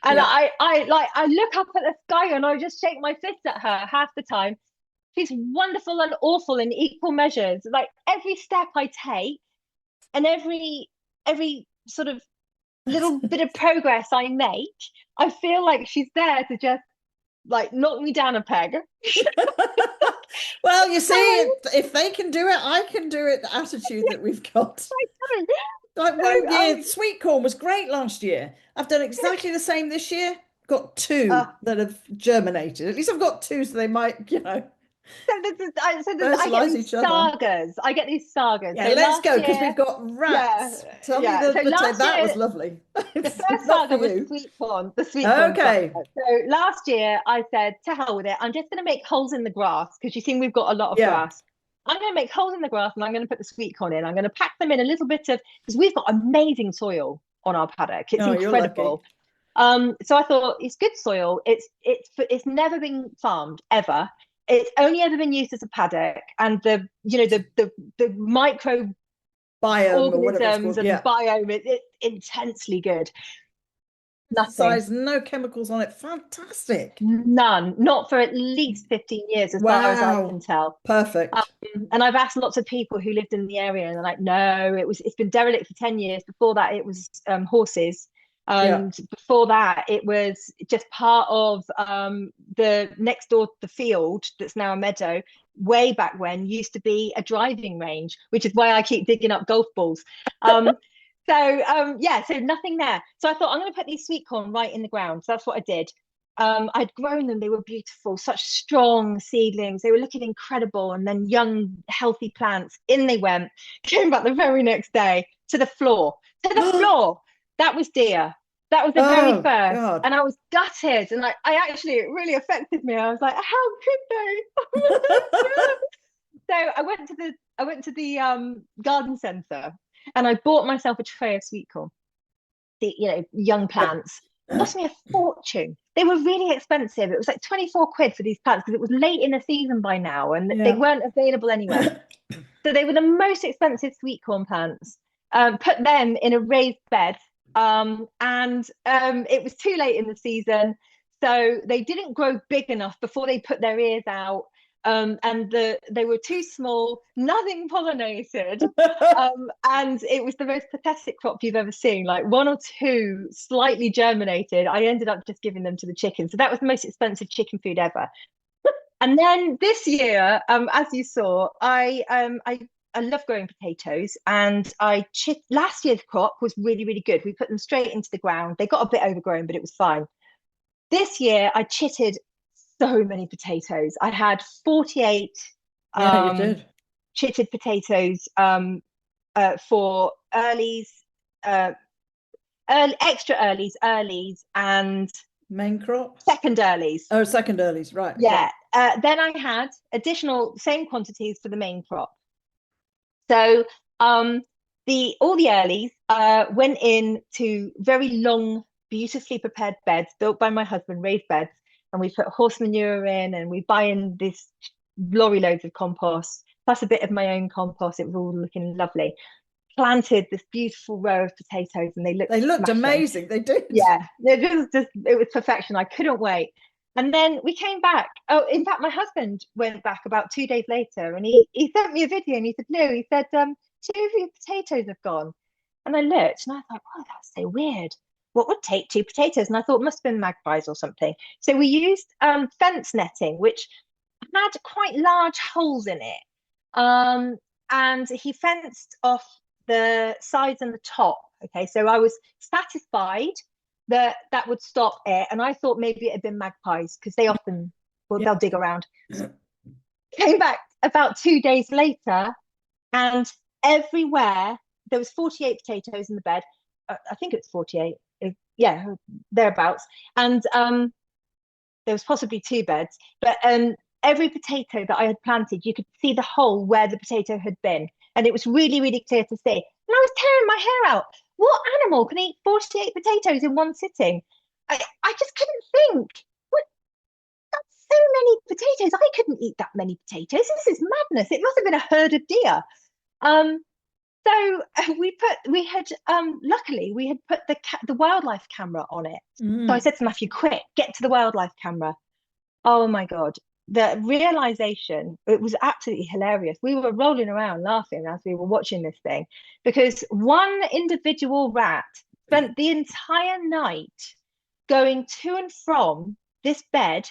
And Yeah. I look up at the sky and I just shake my fist at her half the time. She's wonderful and awful in equal measures. Like every step I take and every sort of little bit of progress I make, I feel like she's there to just like knock me down a peg. Well, you see, if they can do it, I can do it. The attitude that we've got. Like one year, So, sweet corn was great last year. I've done exactly the same this year. Got uh, two that have germinated. At least I've got two, so they might, I get fertilize these each other. sagas. I get these sagas. Yeah, So let's last go because year, we've got yeah, rats. Tell me yeah. the So potato. last That year, was lovely. the It's first not for saga was you. the sweet corn saga. Okay. So last year I said, to hell with it. I'm just going to make holes in the grass because you think we've got a lot of Yeah. grass. I'm going to make holes in the grass and I'm going to put the sweet corn in. I'm going to pack them in a little bit of, because we've got amazing soil on our paddock. It's Oh, you're lucky. incredible. So I thought it's good soil. It's never been farmed ever. It's only ever been used as a paddock, and the micro Biome or whatever it's organisms called. and Yeah. biome, it's intensely good. Nothing. Size, no chemicals on it. Fantastic. None. Not for at least 15 years, as far as I can Wow. tell. Perfect. And I've asked lots of people who lived in the area, and they're like, no, it's been derelict for 10 years. Before that, it was horses. Yeah. And before that, it was just part of the next door, the field that's now a meadow. Way back when used to be a driving range, which is why I keep digging up golf balls. So nothing there. So I thought I'm going to put these sweet corn right in the ground. So that's what I did. I'd grown them. They were beautiful, such strong seedlings. They were looking incredible. And then young, healthy plants. In they went. Came back the very next day to the floor. To the floor. That was deer. That was the very Oh, first. God. And I was gutted. And I actually, it really affected me. I was like, how could they? So I went to the garden centre and I bought myself a tray of sweet corn. Young plants. Cost me a fortune. They were really expensive. It was like 24 quid for these plants because it was late in the season by now and they Yeah. weren't available anywhere. So they were the most expensive sweet corn plants. Put them in a raised bed. And it was too late in the season. So they didn't grow big enough before they put their ears out. And they were too small, nothing pollinated. And it was the most pathetic crop you've ever seen. Like one or two slightly germinated. I ended up just giving them to the chickens. So that was the most expensive chicken food ever. And then this year, as you saw, I love growing potatoes, and last year's crop was really, really good. We put them straight into the ground. They got a bit overgrown, but it was fine. This year, I chitted so many potatoes. I had 48 Yeah, you did. chitted potatoes for earlies, extra earlies, and Main crop? second earlies. Oh, second earlies, right. Yeah. Then I had additional same quantities for the main crop. So all the earlies went into very long, beautifully prepared beds built by my husband, raised beds, and we put horse manure in, and we buy in this lorry loads of compost, plus a bit of my own compost. It was all looking lovely. Planted this beautiful row of potatoes, and they looked smashing. amazing. They did. Yeah, it was perfection. I couldn't wait. And then we came back. Oh, in fact, my husband went back about 2 days later, and he sent me a video, and he said, "No," he said, "two of your potatoes have gone." And I looked, and I thought, "Oh, that's so weird. What would take two potatoes?" And I thought it must have been magpies or something. So we used fence netting, which had quite large holes in it. And he fenced off the sides and the top. Okay, so I was satisfied that would stop it, and I thought maybe it had been magpies because they often, they'll dig around. Came back about 2 days later, and everywhere there was 48 potatoes in the bed. I think it's 48, yeah, thereabouts. And there was possibly two beds, but every potato that I had planted, you could see the hole where the potato had been, and it was really, really clear to see. And I was tearing my hair out. What animal can eat 48 potatoes in one sitting? I just couldn't think. What? That's so many potatoes. I couldn't eat that many potatoes. This is madness. It must have been a herd of deer. So luckily we had put the wildlife camera on it. So I said to Matthew, "Quick, get to the wildlife camera." Oh my God. The realization, it was absolutely hilarious. We were rolling around laughing as we were watching this thing because one individual rat spent the entire night going to and from this bed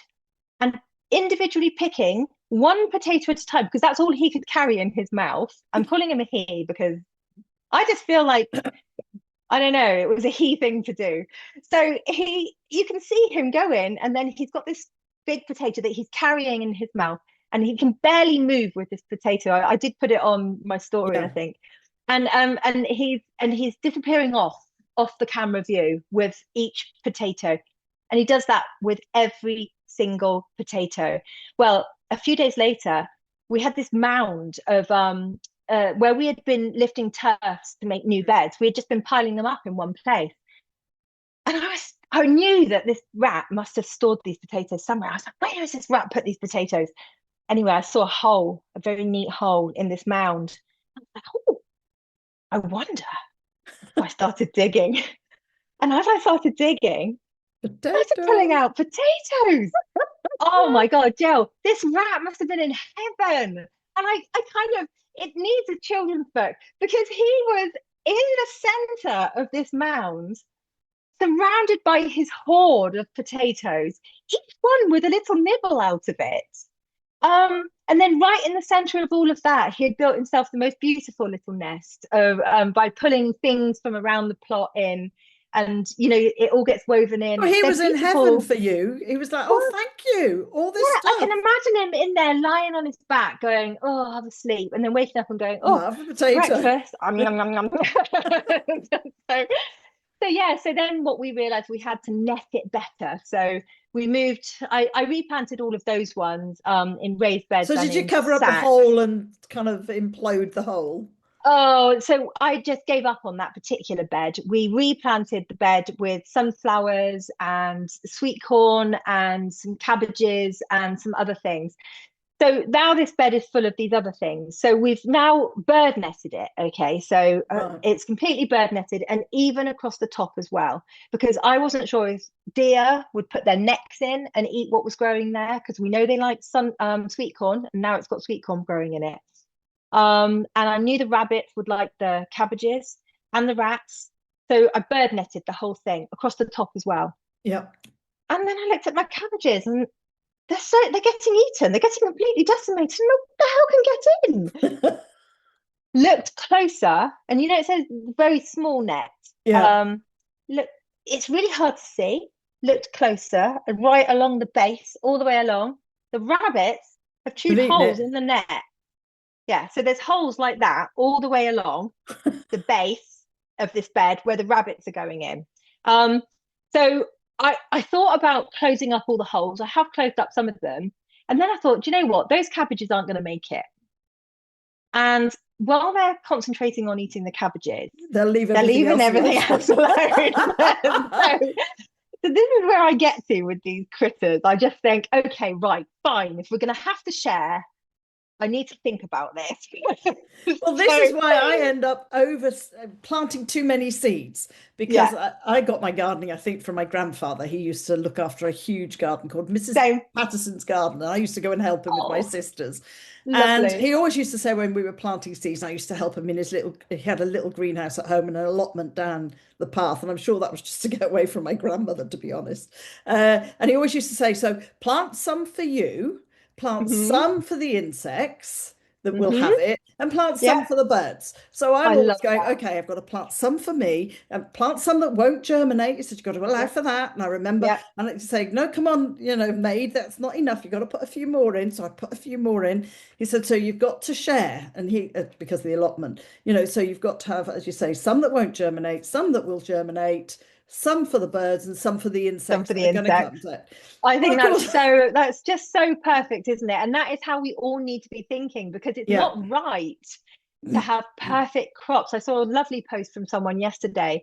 and individually picking one potato at a time because that's all he could carry in his mouth. I'm calling him a he because I just feel like, I don't know, it was a he thing to do. So you can see him go in, and then he's got this big potato that he's carrying in his mouth, and he can barely move with this potato. I did put it on my story, I Yeah. think. And he's disappearing off the camera view with each potato. And he does that with every single potato. Well, a few days later, we had this mound of where we had been lifting turfs to make new beds. We had just been piling them up in one place. And I knew that this rat must have stored these potatoes somewhere. I was like, where has this rat put these potatoes? Anyway, I saw a hole, a very neat hole in this mound. I was like, oh, I wonder. So I started digging. And as I started digging, I started pulling Potato. out potatoes. Oh my God, Jill, this rat must have been in heaven. And I kind of, it needs a children's book because he was in the center of this mound, surrounded by his hoard of potatoes, each one with a little nibble out of it. And then right in the center of all of that, he had built himself the most beautiful little nest of by pulling things from around the plot in. And you know, it all gets woven in. Oh, he They're was in heaven beautiful. for you. He was like, oh, Well, thank you. All this yeah, I can stuff. imagine him in there lying on his back, going, "Oh, I'll have a sleep," and then waking up and going, Oh, "Oh, have a potato. breakfast." Nom, nom, nom. so, so yeah. So then, what we realised we had to net it better. So we moved. I replanted all of those ones in raised beds So and did you in cover up the sacks. hole and kind of implode the hole? Oh, so I just gave up on that particular bed. We replanted the bed with sunflowers and sweet corn and some cabbages and some other things. So now this bed is full of these other things. So we've now bird nested it. Okay. So Right. it's completely bird netted and even across the top as well, because I wasn't sure if deer would put their necks in and eat what was growing there, because we know they like some sweet corn, and now it's got sweet corn growing in it. And I knew the rabbits would like the cabbages and the rats. So I bird netted the whole thing across the top as well. Yeah. And then I looked at my cabbages and they're getting eaten. They're getting completely decimated. And what the hell can get in? Looked closer, and you know it says very small net. Yeah. Um, look, it's really hard to see. Looked closer, and right along the base, all the way along. The rabbits have chewed They've eaten holes it. in the net. Yeah, so there's holes like that all the way along the base of this bed where the rabbits are going in. So I thought about closing up all the holes. I have closed up some of them. And then I thought, do you know what? Those cabbages aren't going to make it. And while they're concentrating on eating the cabbages, They'll leave they're everything leaving else everything alone. else alone. So this is where I get to with these critters. I just think, okay, right, fine. If we're going to have to share, I need to think about this. Well, this is So, why I end up over planting too many seeds because yeah, I got my gardening, I think, from my grandfather. He used to look after a huge garden called Mrs. so, Patterson's garden, and I used to go and help him with my oh, sisters. And lovely. he always used to say when we were planting seeds, I used to help him in his little, he had a little greenhouse at home and an allotment down the path. And I'm sure that was just to get away from my grandmother, to be honest. And he always used to say, so plant some for you, plant Hmm. some for the insects that will Hmm. have it, and plant some Yeah, for the birds. So I'm I always love going, that. okay, I've got to plant some for me and plant some that won't germinate. He said, you've got to allow Yeah, for that. And I remember, yeah. and I like to say, no, come on, maid, that's not enough. You've got to put a few more in. So I put a few more in. He said, so you've got to share. And because of the allotment, so you've got to have, as you say, some that won't germinate, some that will germinate, some for the birds and some for the Some insects for that the are going to come insects. to it. I Well, think of course, that's just so perfect, isn't it? And that is how we all need to be thinking because it's yeah. not right to have perfect crops. I saw a lovely post from someone yesterday,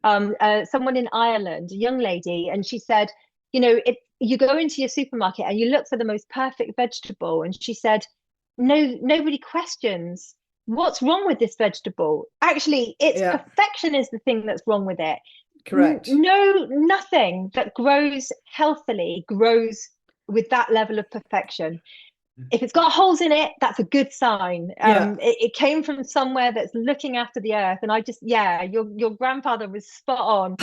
someone in Ireland, a young lady, and she said, you go into your supermarket and you look for the most perfect vegetable, and she said, no, nobody questions what's wrong with this vegetable. Actually, its Yeah, perfection is the thing that's wrong with it. correct. No, nothing that grows healthily grows with that level of perfection. if it's got holes in it, that's a good sign. Yeah. It came from somewhere that's looking after the earth. And I just, yeah, your grandfather was spot on.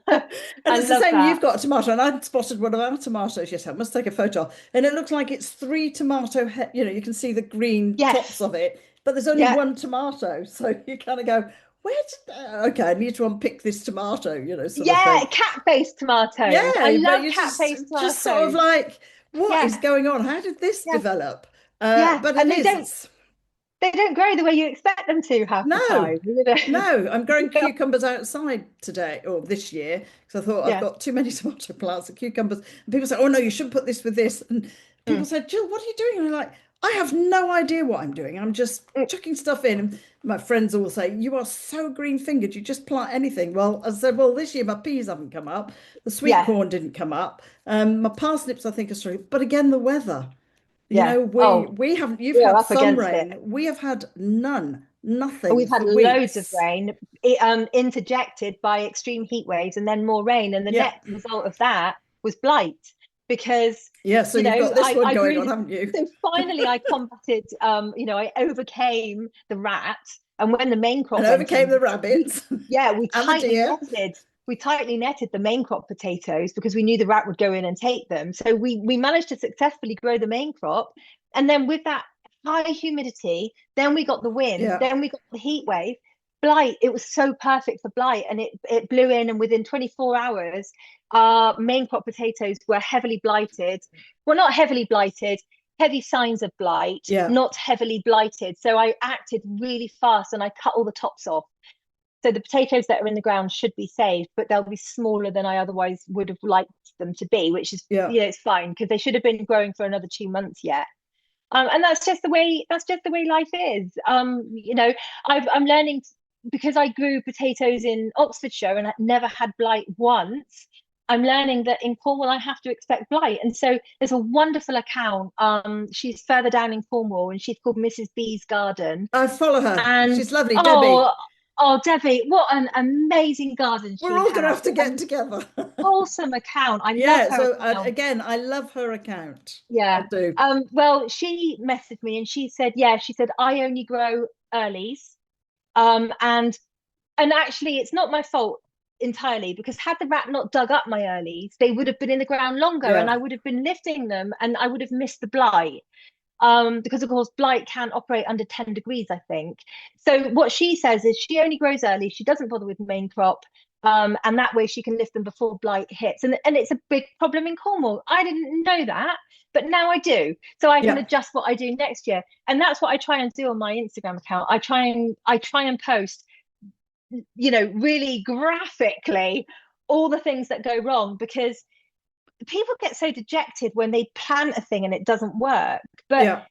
And I it's the love same. You've that. got a tomato, and I spotted one of our tomatoes. Yes, I must take a photo. And it looks like it's three tomato. You can see the green tops Yes. of it, but there's only Yeah. one tomato. So you kind of go, where did? Okay, I need to unpick this tomato. Sort of Yeah. thing. Cat-based tomatoes. I Yeah, but love you cat-based just sort of tomatoes. like, what is Yeah. going on? How did this Yeah. develop? Yeah. But it And is. It's they don't grow the way you expect them to half the no. time. You know? No, I'm growing Yeah. cucumbers outside today or this year because I thought I've Yeah. got too many tomato plants and cucumbers. And people say, "Oh no, you shouldn't put this with this." And people Mm, say, "Jill, what are you doing?" And I'm like, "I have no idea what I'm doing. I'm just mm, chucking stuff in." And my friends all say, "You are so green-fingered. You just plant anything." Well, I said, "Well, this year my peas haven't come up. The sweet yeah. corn didn't come up. My parsnips I think are struggling. But again, the weather. Yeah. We Oh, we haven't. You've we're had up some against it. rain. We have had none, nothing We've had for loads of weeks. rain, interjected by extreme heat waves and then more rain. And the Yeah." net result of that was blight because, Yeah, so you've got this one I going grew. on, haven't you? So finally I combated, I overcame the rat. And when the main And crop went overcame in, the we, rabbits yeah, we and the tightly deer. netted. We tightly netted the main crop potatoes because we knew the rat would go in and take them. So we managed to successfully grow the main crop. And then with that high humidity, then we got the wind, Yeah. then we got the heat wave. Blight, it was so perfect for blight, and it blew in, and within 24 hours, our main crop potatoes were heavily blighted. Well, not heavily blighted, heavy signs of blight, Yeah. not heavily blighted. So I acted really fast and I cut all the tops off. So the potatoes that are in the ground should be saved, but they'll be smaller than I otherwise would have liked them to be, which is, Yeah. it's fine because they should have been growing for another 2 months yet. And that's just the way life is. I'm learning because I grew potatoes in Oxfordshire and I never had blight once. I'm learning that in Cornwall I have to expect blight, and so there's a wonderful account. She's further down in Cornwall, and she's called Mrs. B's Garden. I follow her. And She's lovely, Debbie. oh, oh, Debbie, what an amazing garden We're she all going to has! have to What a get together. wholesome account. I love Yeah. her So account. again, I love her account. I Yeah. do. Well, she messaged me and she said, yeah, she said, I only grow earlies. And actually it's not my fault entirely because had the rat not dug up my earlies, they would have been in the ground longer and Yeah. I would have been lifting them and I would have missed the blight. Because of course blight can't operate under 10 degrees, I think. So what she says is she only grows early, she doesn't bother with main crop, and that way she can lift them before blight hits. And it's a big problem in Cornwall. I didn't know that, but now I do. So I can Yeah. adjust what I do next year. And that's what I try and do on my Instagram account. I try and post, really graphically all the things that go wrong because people get so dejected when they plan a thing and it doesn't work. But Yeah.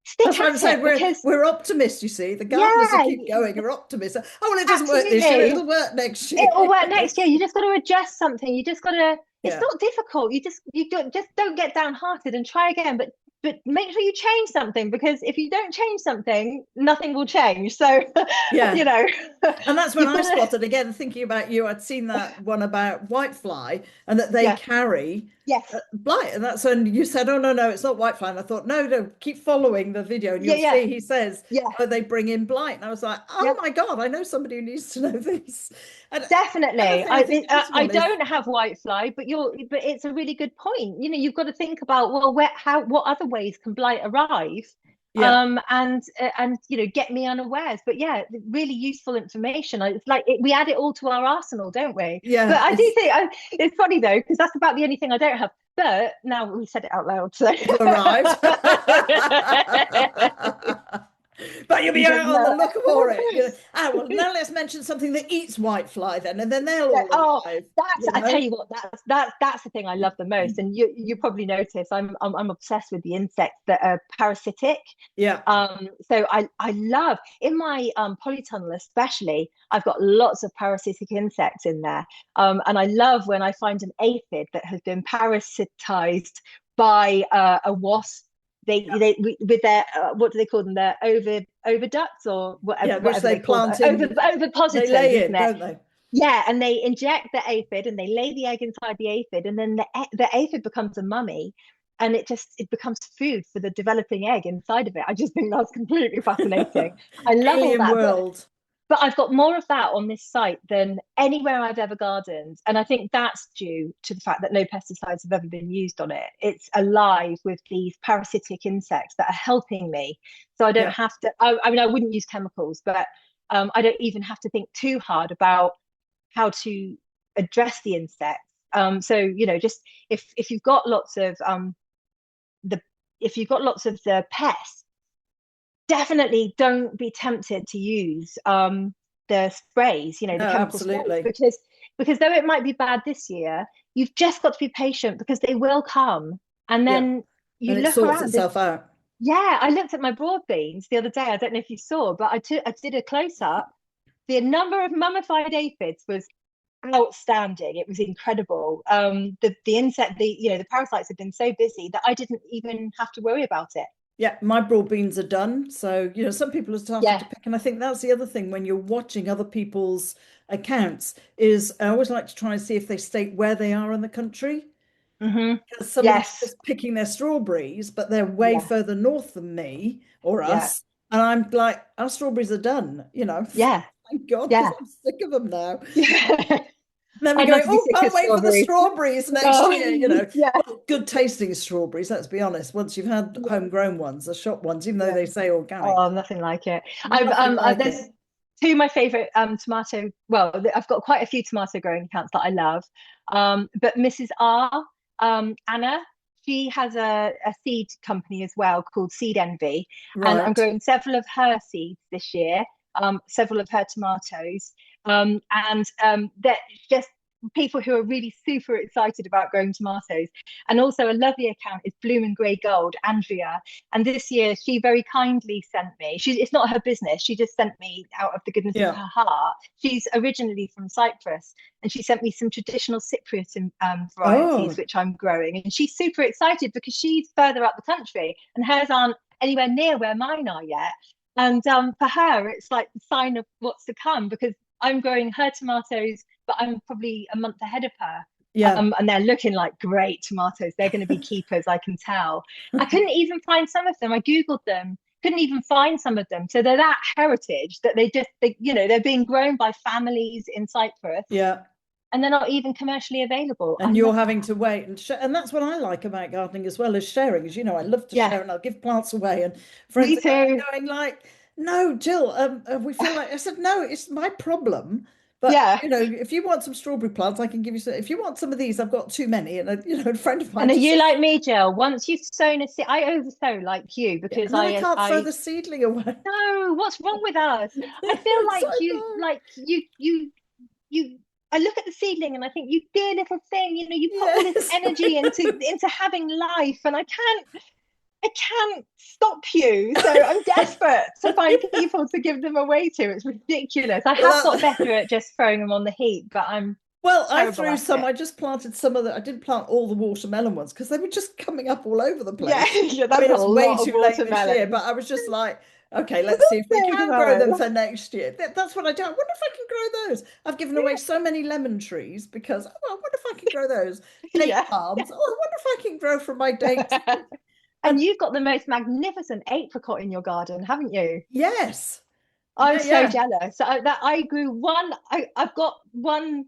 stick That's what I'm at it saying. We're because we're optimists, you see. The gardeners will yeah, keep going. We're optimists. Oh, well, it doesn't work this year. absolutely, It'll work next year. it'll work next year. You just got to adjust something. You just got to. It's Yeah. not difficult. You don't get downhearted and try again. But make sure you change something because if you don't change something, nothing will change. So you Yeah. know And that's when you've I got to. spotted again, thinking about you. I'd seen that one about whitefly and that they Yeah. carry Yes. blight. And that's when you said, "Oh no, no, it's not whitefly." And I thought, "No, no, keep following the video, and Yeah. you'll Yeah. see." He says, Yeah. "Oh, they bring in blight," and I was like, "Oh Yeah. my God, I know somebody who needs to know this." And another Definitely. thing I think is I one is, don't have whitefly, but it's a really good point. You've got to think about, well, what other ways can blight arrive? yeah, And get me unawares. But yeah, really useful information. It's like we add it all to our arsenal, don't we? But yeah, I do think it's funny though, because that's about the only thing I don't have. But now we said it out loud, so it's arrived. But you'll be but out on the no. look for it. Well, now let's mention something that eats whitefly then, and then they'll Yeah. all Oh, arrive, that's you I tell know? you what, that's the thing I love the most. And you probably notice I'm obsessed with the insects that are parasitic. Yeah. So I love in my polytunnel especially, I've got lots of parasitic insects in there. And I love when I find an aphid that has been parasitized by a wasp. They with their what do they call them? Their oviducts or Yeah, whatever which whatever they they call them. plant in, they Ovipositors, lay isn't in, it? don't they? Yeah, and they inject the aphid and they lay the egg inside the aphid, and then the aphid becomes a mummy. and it becomes food for the developing egg inside of it. I just think that's completely fascinating. I love all Alien that. world. But I've got more of that on this site than anywhere I've ever gardened. And I think that's due to the fact that no pesticides have ever been used on it. It's alive with these parasitic insects that are helping me. So I don't have to, I mean, I wouldn't use chemicals, but I don't even have to think too hard about how to address the insects. So, you know, just if you've got lots of the pests, definitely don't be tempted to use the sprays, you know, the chemical Absolutely. sprays, because though it might be bad this year, you've just got to be patient because they will come. And then you and it look sorts around. itself out. Yeah, I looked at my broad beans the other day. I don't know if you saw, but I did a close up. The number of mummified aphids was outstanding. It was incredible. The insect, the parasites have been so busy that I didn't even have to worry about it. Yeah, my broad beans are done. So, you know, some people have started to pick. And I think that's the other thing when you're watching other people's accounts is I always like to try and see if they state where they are in the country. Because somebody's Yes. just picking their strawberries, but they're way Yeah. further north than me or Yeah. us. And I'm like, our strawberries are done, you know. Yeah. Thank God, because Yeah. I'm sick of them now. Yeah. Then we're I'd love going, to be oh, sick of can't wait for the strawberries. strawberries next Oh, year, you know. yeah. Well, good tasting strawberries, let's be honest. Once you've had homegrown ones, the shop ones, even though Yeah. they say organic, Oh, nothing like it. nothing like There's it. two of my favorite tomato. Well, I've got quite a few tomato growing accounts that I love. But Mrs. R, Anna, she has a seed company as well called Seed Envy, and I'm Right. growing several of her seeds this year. Several of her tomatoes, and they're just people who are really super excited about growing tomatoes. And also a lovely account is Bloom and Grey Gold, Andrea. And this year she very kindly sent me, it's not her business, she just sent me out of the goodness of her heart. She's originally from Cyprus, and she sent me some traditional Cypriot varieties, which I'm growing. And she's super excited because she's further up the country and hers aren't anywhere near where mine are yet. And for her, it's like the sign of what's to come because I'm growing her tomatoes, but I'm probably a month ahead of her. Yeah. And they're looking like great tomatoes. They're going to be keepers, I can tell. I couldn't even find some of them. I Googled them, couldn't even find some of them. So they're that heritage that they're being grown by families in Cyprus. Yeah. And they're not even commercially available. And you're having to wait and that's what I like about gardening as well as sharing. As you know, I love to share and I'll give plants away and friends Me too. are going like, no, Jill, we feel like I said, no, it's my problem. But you know, if you want some strawberry plants, I can give you some. If you want some of these, I've got too many. And a friend of mine. And are you like me, Jill? Once you've sown a seed, I oversow like you because I can't throw the seedling away. No, what's wrong with us? I feel like you. I look at the seedling and I think, you dear little thing, you know, you put all this energy into having life, and I can't stop you. So I'm desperate to find people to give them away to. It's ridiculous. I have got better at just throwing them on the heap, but I threw some. I just planted some of the. I didn't plant all the watermelon ones because they were just coming up all over the place. Yeah, that's it's way too late this year. But I was just like, okay, let's see if we can grow them for next year. That's what I do. I wonder if I can grow those. I've given away so many lemon trees because I wonder if I can grow those. Date palms. Oh, I wonder if I can grow from my dates. And you've got the most magnificent apricot in your garden, haven't you? Yes. I'm so jealous. I grew one. I've got one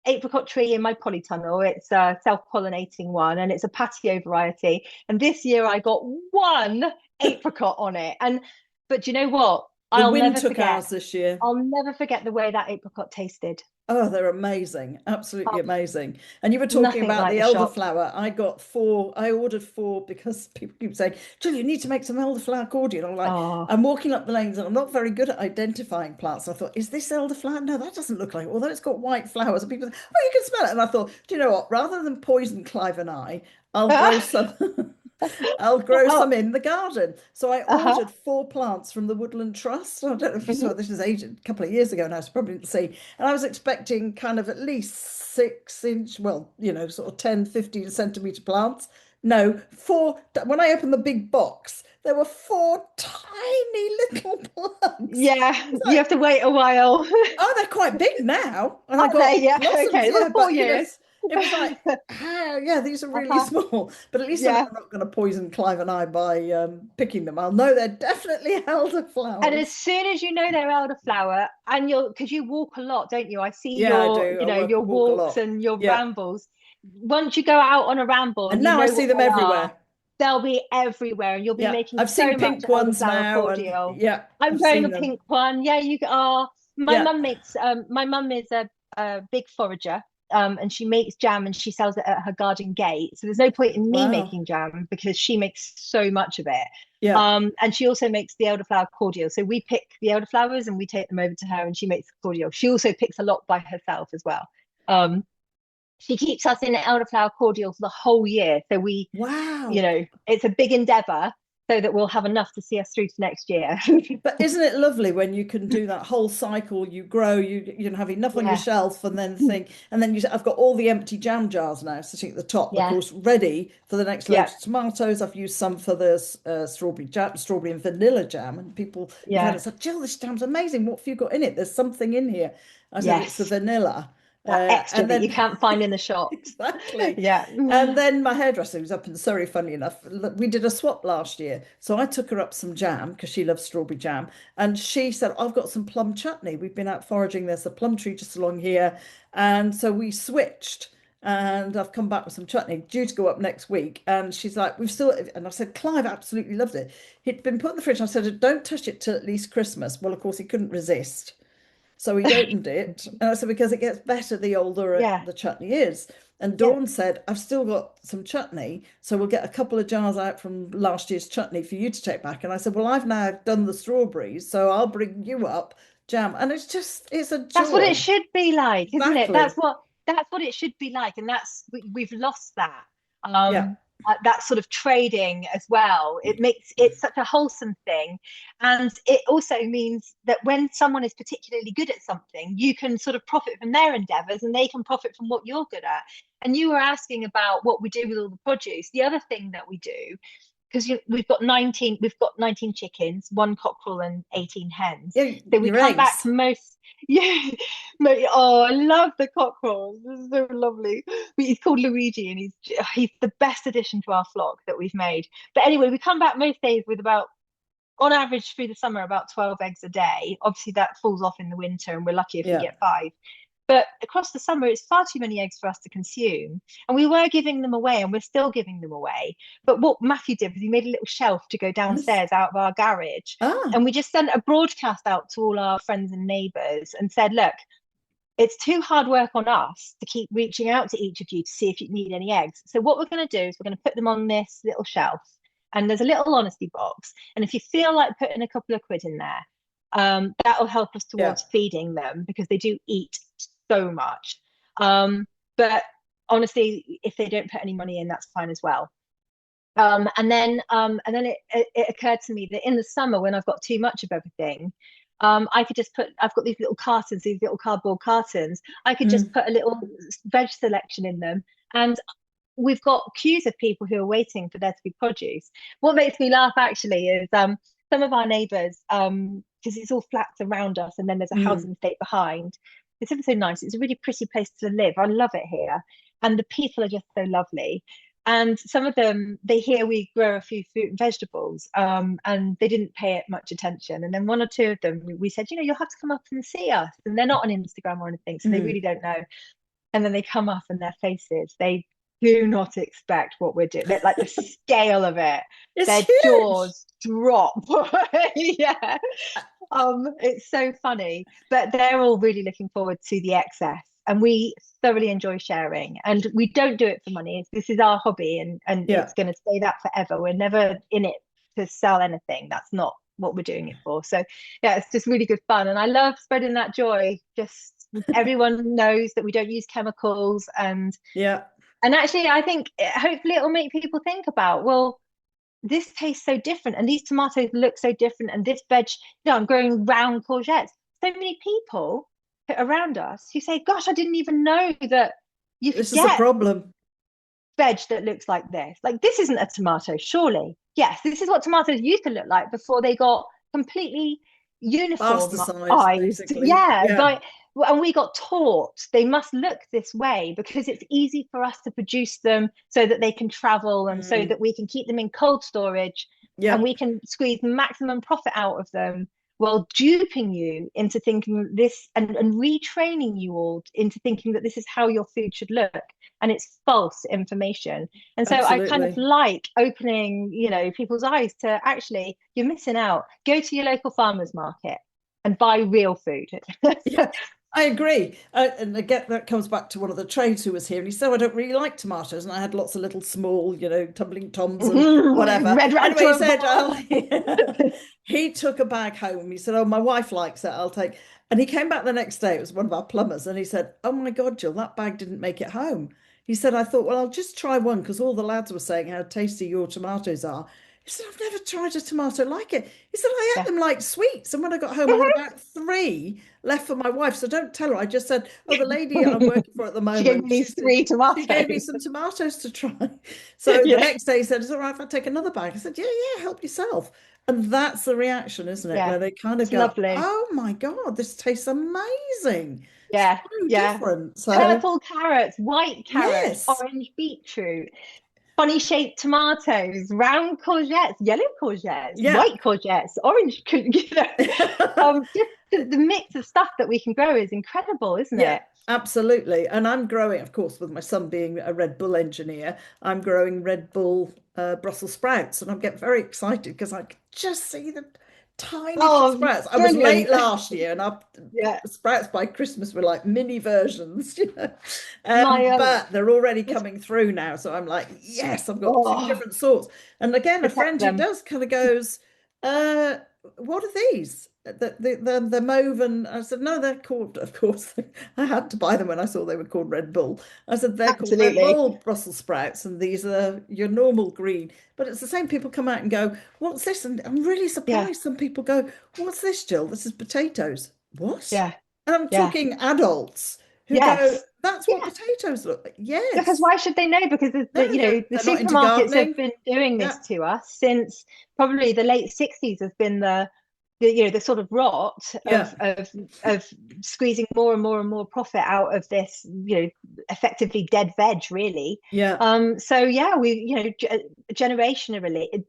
apricot tree in my polytunnel. It's a self-pollinating one, and it's a patio variety. And this year I got one apricot on it. But you know what? The wind took ours this year. I'll never forget the way that apricot tasted. Oh, they're amazing. Absolutely amazing. And you were talking about the elderflower. I ordered 4 because people keep saying, Jill, you need to make some elderflower cordial. I'm like, I'm walking up the lanes and I'm not very good at identifying plants. I thought, is this elderflower? No, that doesn't look like it. Although it's got white flowers. And people say, oh, you can smell it. And I thought, do you know what? Rather than poison Clive and I'll grow some. I'll grow some in the garden. So I ordered 4 plants from the Woodland Trust. I don't know if you saw this is a couple of years ago now, so probably didn't see. And I was expecting kind of at least 6-inch, well, you know, sort of 10, 15 centimeter plants. No, 4. When I opened the big box, there were 4 tiny little plants. Yeah, you have to wait a while. Oh, they're quite big now. And I got blossoms, okay, 4 years. It was like, ah, yeah, these are really Uh-huh. small. But at least I know Yeah. I'm not going to poison Clive and I by picking them. I'll know they're definitely And as elderflowers. soon as you know they're elderflower, and you're, because you walk a lot, don't you? I see Yeah, I your, do. I your walk a walks lot. and your Yeah. rambles. Once you go out on a ramble And and you now I know see what them they are, everywhere. they'll be everywhere, and you'll be Yeah. making I've seen so much pink ones elderflower now. And cordial. yeah, I'm I've growing a seen them. pink one. Yeah, you are. Yeah. My mum is a big forager. And she makes jam and she sells it at her garden gate. So there's no point in me Wow. making jam because she makes so much of it. Yeah. And she also makes the elderflower cordial. So we pick the elderflowers and we take them over to her and she makes the cordial. She also picks a lot by herself as well. Um, she keeps us in elderflower cordial for the whole year. So Wow. it's a big endeavor so that we'll have enough to see us through to next year. But isn't it lovely when you can do that whole cycle? You grow, you have enough on your Yeah. shelf, and then think, and then I've got all the empty jam jars now sitting at the top, of Yeah. course, ready for the next load Yeah. of tomatoes. I've used some for the strawberry jam, strawberry and vanilla jam, and people who've had Yeah. it said, "Jill, this jam's amazing. What have you got in it? There's something in here." I said, "It's the Yes. vanilla," That extra and that you then can't find in the shops. exactly. Yeah. And then my hairdresser, who's up in Surrey, funny enough, we did a swap last year. So I took her up some jam because she loves strawberry jam. And she said, I've got some plum chutney. We've been out foraging. There's a plum tree just along here. And so we switched. And I've come back with some chutney due to go up next week. And she's like, we've still, and I said, Clive absolutely loved it. He'd been put in the fridge. I said, don't touch it till at least Christmas. Well, of course, he couldn't resist. So he'd opened it, and I said, because it gets better the older Yeah. the chutney is. And Yeah. Dawn said, I've still got some chutney, so we'll get a couple of jars out from last year's chutney for you to take back. And I said, well, I've now done the strawberries, so I'll bring you up jam. And it's a That's what it joy. should be like, isn't it? Exactly. That's what it should be like, and we've lost that. Yeah. That sort of trading as well. It makes it such a wholesome thing, and it also means that when someone is particularly good at something, you can sort of profit from their endeavors, and they can profit from what you're good at. And you were asking about what we do with all the produce. The other thing that we do, because we've got 19 chickens, one cockerel and 18 hens. Yeah, So we your come back eggs. most yeah. Oh, I love the cockerels. This is so lovely. He's called Luigi and he's the best addition to our flock that we've made. But anyway, we come back most days with about, on average through the summer, about 12 eggs a day. Obviously that falls off in the winter and we're lucky if we Yeah. get 5. But across the summer, it's far too many eggs for us to consume. And we were giving them away and we're still giving them away. But what Matthew did was he made a little shelf to go Yes. downstairs out of our garage. Ah, And we just sent a broadcast out to all our friends and neighbours and said, look, it's too hard work on us to keep reaching out to each of you to see if you need any eggs. So what we're going to do is we're going to put them on this little shelf. And there's a little honesty box. And if you feel like putting a couple of quid in there, that will help us yeah. towards feeding them because they do eat so much. But honestly, if they don't put any money in, that's fine as well. And then it occurred to me that in the summer when I've got too much of everything, I could just I've got these little cartons, these little cardboard cartons. I could just Mm. put a little veg selection in them, and we've got queues of people who are waiting for there to be produce. What makes me laugh actually is some of our neighbours, because it's all flats around us, and then there's a Mm. housing estate behind. It's ever so nice. It's a really pretty place to live. I love it here, and the people are just so lovely. And some of them, they hear we grow a few fruit and vegetables, and they didn't pay it much attention. And then one or two of them, we said, you'll have to come up and see us. And they're not on Instagram or anything, so they Mm. really don't know. And then they come up and their faces, they do not expect what we're doing. Like the scale of it, It's their huge. jaws drop. Yeah. It's so funny. But they're all really looking forward to the excess. And we thoroughly enjoy sharing. And we don't do it for money. This is our hobby and Yeah. it's going to stay that forever. We're never in it to sell anything. That's not what we're doing it for. So yeah, it's just really good fun. And I love spreading that joy. Just everyone knows that we don't use chemicals Yeah. and actually I think hopefully it'll make people think about, well, this tastes so different and these tomatoes look so different and this veg, I'm growing round courgettes. So many people around us who say, gosh, I didn't even know that you could This is a get problem. veg that looks like this. Like, this isn't a tomato, surely. Yes, this is what tomatoes used to look like before they got completely Bastardsized, uniformized. basically. Yeah, Yeah. but and we got taught they must look this way because it's easy for us to produce them so that they can travel and so that we can keep them in cold storage and Yeah, we can squeeze maximum profit out of them, while duping you into thinking this, and retraining you all into thinking that this is how your food should look. And it's false information. And so I kind of absolutely. like opening, people's eyes to, actually, you're missing out. Go to your local farmers market and buy real food. Yeah, I agree. And again, that comes back to one of the trades who was here, and he said, I don't really like tomatoes. And I had lots of little small, tumbling toms and whatever. Red Anyway, he Rancher. said, he took a bag home. He said, oh, my wife likes it. I'll take. And he came back the next day. It was one of our plumbers. And he said, oh my God, Jill, that bag didn't make it home. He said, I thought, well, I'll just try one because all the lads were saying how tasty your tomatoes are. He said, I've never tried a tomato like it. He said, I ate Yeah. them like sweets. And when I got home, I had about three left for my wife. So don't tell her. I just said, oh, the lady I'm working for at the She gave moment, me three she gave me tomatoes. some tomatoes to try. So the Yeah. next day he said, it's all right if I take another bag. I said, yeah, yeah, help yourself. And that's the reaction, isn't it? Yeah. Where they kind of It's go, lovely. oh my God, this tastes amazing. Yeah. So Yeah. different. So Purple carrots, white carrots, yes. orange beetroot, funny shaped tomatoes, round courgettes, yellow courgettes, Yeah. white courgettes, orange, just the mix of stuff that we can grow is incredible, isn't Yeah, it? absolutely. And I'm growing, of course, with my son being a Red Bull engineer, I'm growing Red Bull Brussels sprouts. And I'm getting very excited because I can just see the tiny little Oh, sprouts. I was late brilliant. last year and our Yeah. sprouts by Christmas were like mini versions, My But they're already coming through now. So I'm like, yes, I've got two oh, different sorts. And again, a protect friend who them. does kind of goes, uh, what are these? The mauve, and I said, no, they're called, of course, I had to buy them when I saw they were called Red Bull. I said, they're called Red Absolutely. Bull Brussels sprouts, and these are your normal green. But it's the same people come out and go, what's this? And I'm really Yeah. surprised some people go, what's this, Jill? This is potatoes. What? Yeah. And I'm Yeah. talking adults who go, Yes. that's what Yeah. potatoes look like. Because Yes. why should they know? Because No, the they're not into supermarkets have gardening. been doing Yeah. this to us since probably the late 60s has been the sort of rot Yeah. of squeezing more and more and more profit out of this, effectively dead veg, really. Yeah. So yeah, generationally,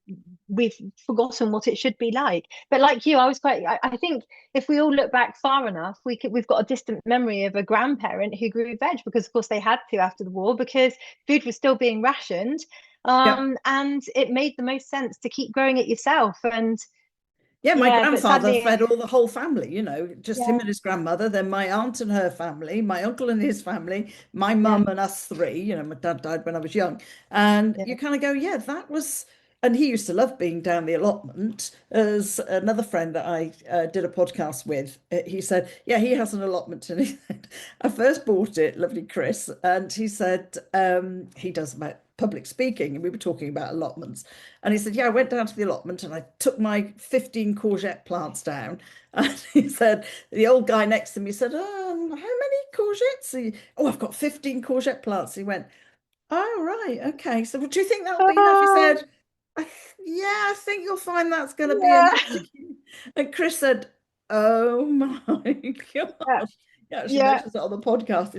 we've forgotten what it should be like. But like you, I think if we all look back far enough, we've got a distant memory of a grandparent who grew veg because of course they had to after the war because food was still being rationed. Yeah. And it made the most sense to keep growing it yourself. And Yeah, my yeah, but grandfather fed sadly, all the whole family, just him yeah, and his grandmother, then my aunt and her family, my uncle and his family, my yeah, mum and us three. My dad died when I was young. And yeah, you kind of go, yeah, that was, and he used to love being down the allotment. As another friend that I did a podcast with, he said, yeah, he has an allotment. And he said, I first bought it, lovely Chris, and he said, he does about public speaking, and we were talking about allotments. And he said, yeah, I went down to the allotment and I took my 15 courgette plants down. And he said, the old guy next to me said, how many courgettes? Oh, I've got 15 courgette plants. He went, oh, right. Okay. So, well, do you think that'll be enough? He uh, said, yeah, I think you'll find that's going to be yeah, enough to keep. And Chris said, oh my yeah, gosh. He actually yeah, mentions it on the podcast.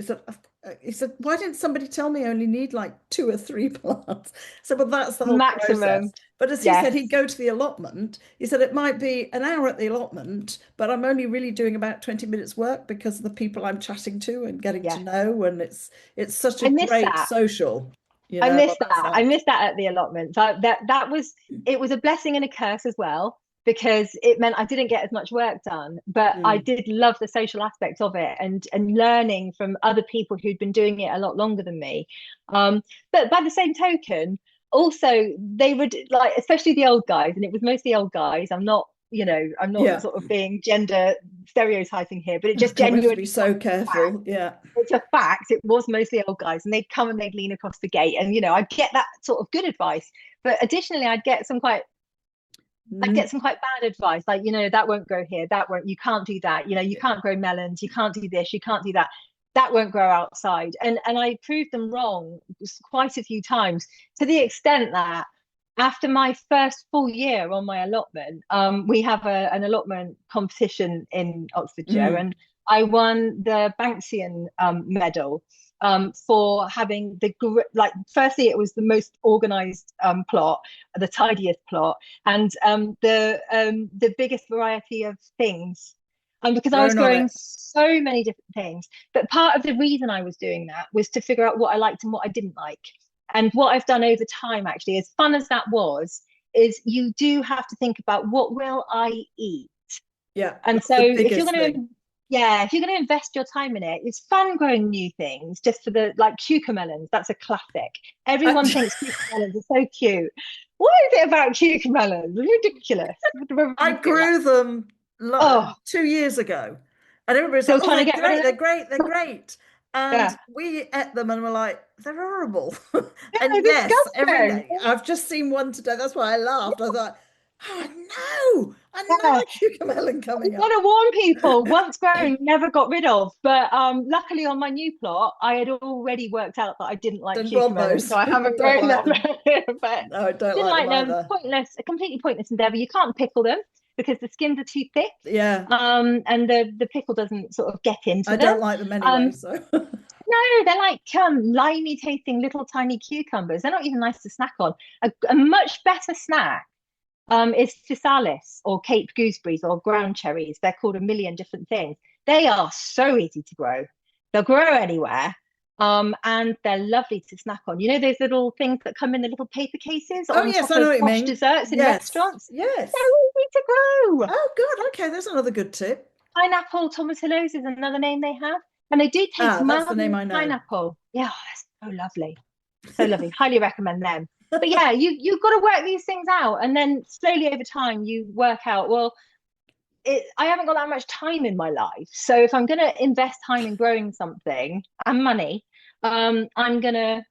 He said, why didn't somebody tell me I only need like two or three plants? So, but that's the whole process. maximum. But as he said, Yes, he'd go to the allotment. He said it might be an hour at the allotment, but I'm only really doing about 20 minutes work because of the people I'm chatting to and getting to yeah. know. And it's such a I miss great that. social, I miss that's that. I that. miss that at the allotment. So that was, it was a blessing and a curse as well because it meant I didn't get as much work done, but I Mm. did love the social aspect of it and learning from other people who'd been doing it a lot longer than me. But by the same token, also they would like, especially the old guys, and it was mostly old guys. I'm not Yeah. sort of being gender stereotyping here, but it Oh just God, we have to genuinely be so careful. Yeah. it's a fact. It was mostly old guys, and they'd come and they'd lean across the gate, and I'd get that sort of good advice. But additionally, I'd Mm. get some quite bad advice, like that won't grow here, that won't, you can't do that, you can't grow melons, you can't do this, you can't do that. That won't grow outside, and I proved them wrong quite a few times to the extent that after my first full year on my allotment, we have an allotment competition in Oxfordshire, Mm. and I won the Banksian medal for having like. Firstly, it was the most organised plot, the tidiest plot, and the biggest variety of things. Because I was Grown on growing it. so many different things. But part of the reason I was doing that was to figure out what I liked and what I didn't like. And what I've done over time, actually, as fun as that was, is you do have to think about what will I eat. Yeah, And that's so the if you're biggest going thing. to, yeah, if you're going to invest your time in it, it's fun growing new things just for the, like, cucumber melons. That's a classic. Everyone I, thinks cucumber melons are so cute. What is it about cucumber melons? It's ridiculous. I grew them Oh, 2 years ago, and everybody's like, still "Oh, trying they're to get rid great, of they're them? great, they're great." And Yeah. we ate them, and we're like, "They're horrible." Yeah, And they're yes, every disgusting. day I've just seen one today. That's why I laughed. I thought, "Oh no, Yeah. another cucumber melon coming I've got up." to warn people, once grown, never got rid of. But luckily on my new plot, I had already worked out that I didn't like Didn't want cucumber melons, so those. I I haven't don't grown like them. them. But No, I don't didn't like them like them. either. Pointless, a completely pointless endeavor. You can't pickle them because the skins are too thick. Yeah, And the pickle doesn't sort of get into I them. don't like them anyway. Um, So no, they're like limey tasting little tiny cucumbers. They're not even nice to snack on. A much better snack is physalis or Cape gooseberries or ground cherries. They're called a million different things. They are so easy to grow. They'll grow anywhere. And they're lovely to snack on. You know those little things that come in the little paper cases oh on yes, top I know of what you posh mean. desserts in Yes, restaurants? yes. They're easy to grow. Oh, good. Okay, there's another good tip. Pineapple tomatillos is another name they have. And they do taste Ah, that's the mildly name of I know. pineapple. Yeah, that's so lovely. So lovely. Highly recommend them. But yeah, you've got to work these things out. And then slowly over time you work out, well, I haven't got that much time in my life. So if I'm going to invest time in growing something and money, I'm going to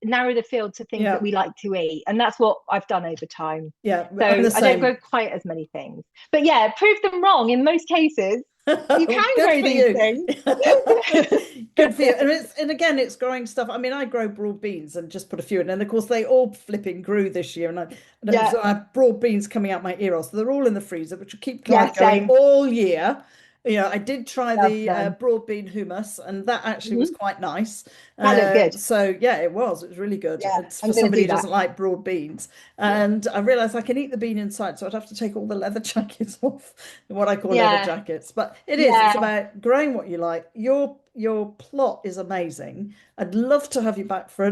narrow the field to things that Yeah, we like to eat. And that's what I've done over time. yeah, I'm So the I don't same. grow quite as many things. But yeah, prove them wrong. In most cases, you can Good grow for these you. things. Good for you. And again, it's growing stuff. I mean, I grow broad beans and just put a few in, and of course they all flipping grew this year. And Yeah. so I have broad beans coming out my ear, so they're all in the freezer, which will keep Yeah, Clive going same. all year. I did try Love the them. broad bean hummus, and that actually was Mhm. quite nice. That looked good. So yeah, it was. It was really good. Yeah, It's for I'm going to somebody do who that. doesn't like broad beans. Yeah. And I realized I can eat the bean inside, so I'd have to take all the leather jackets off, what I call leather Yeah. jackets. But it's Yeah. about growing what you like. Your plot is amazing. I'd love to have you back for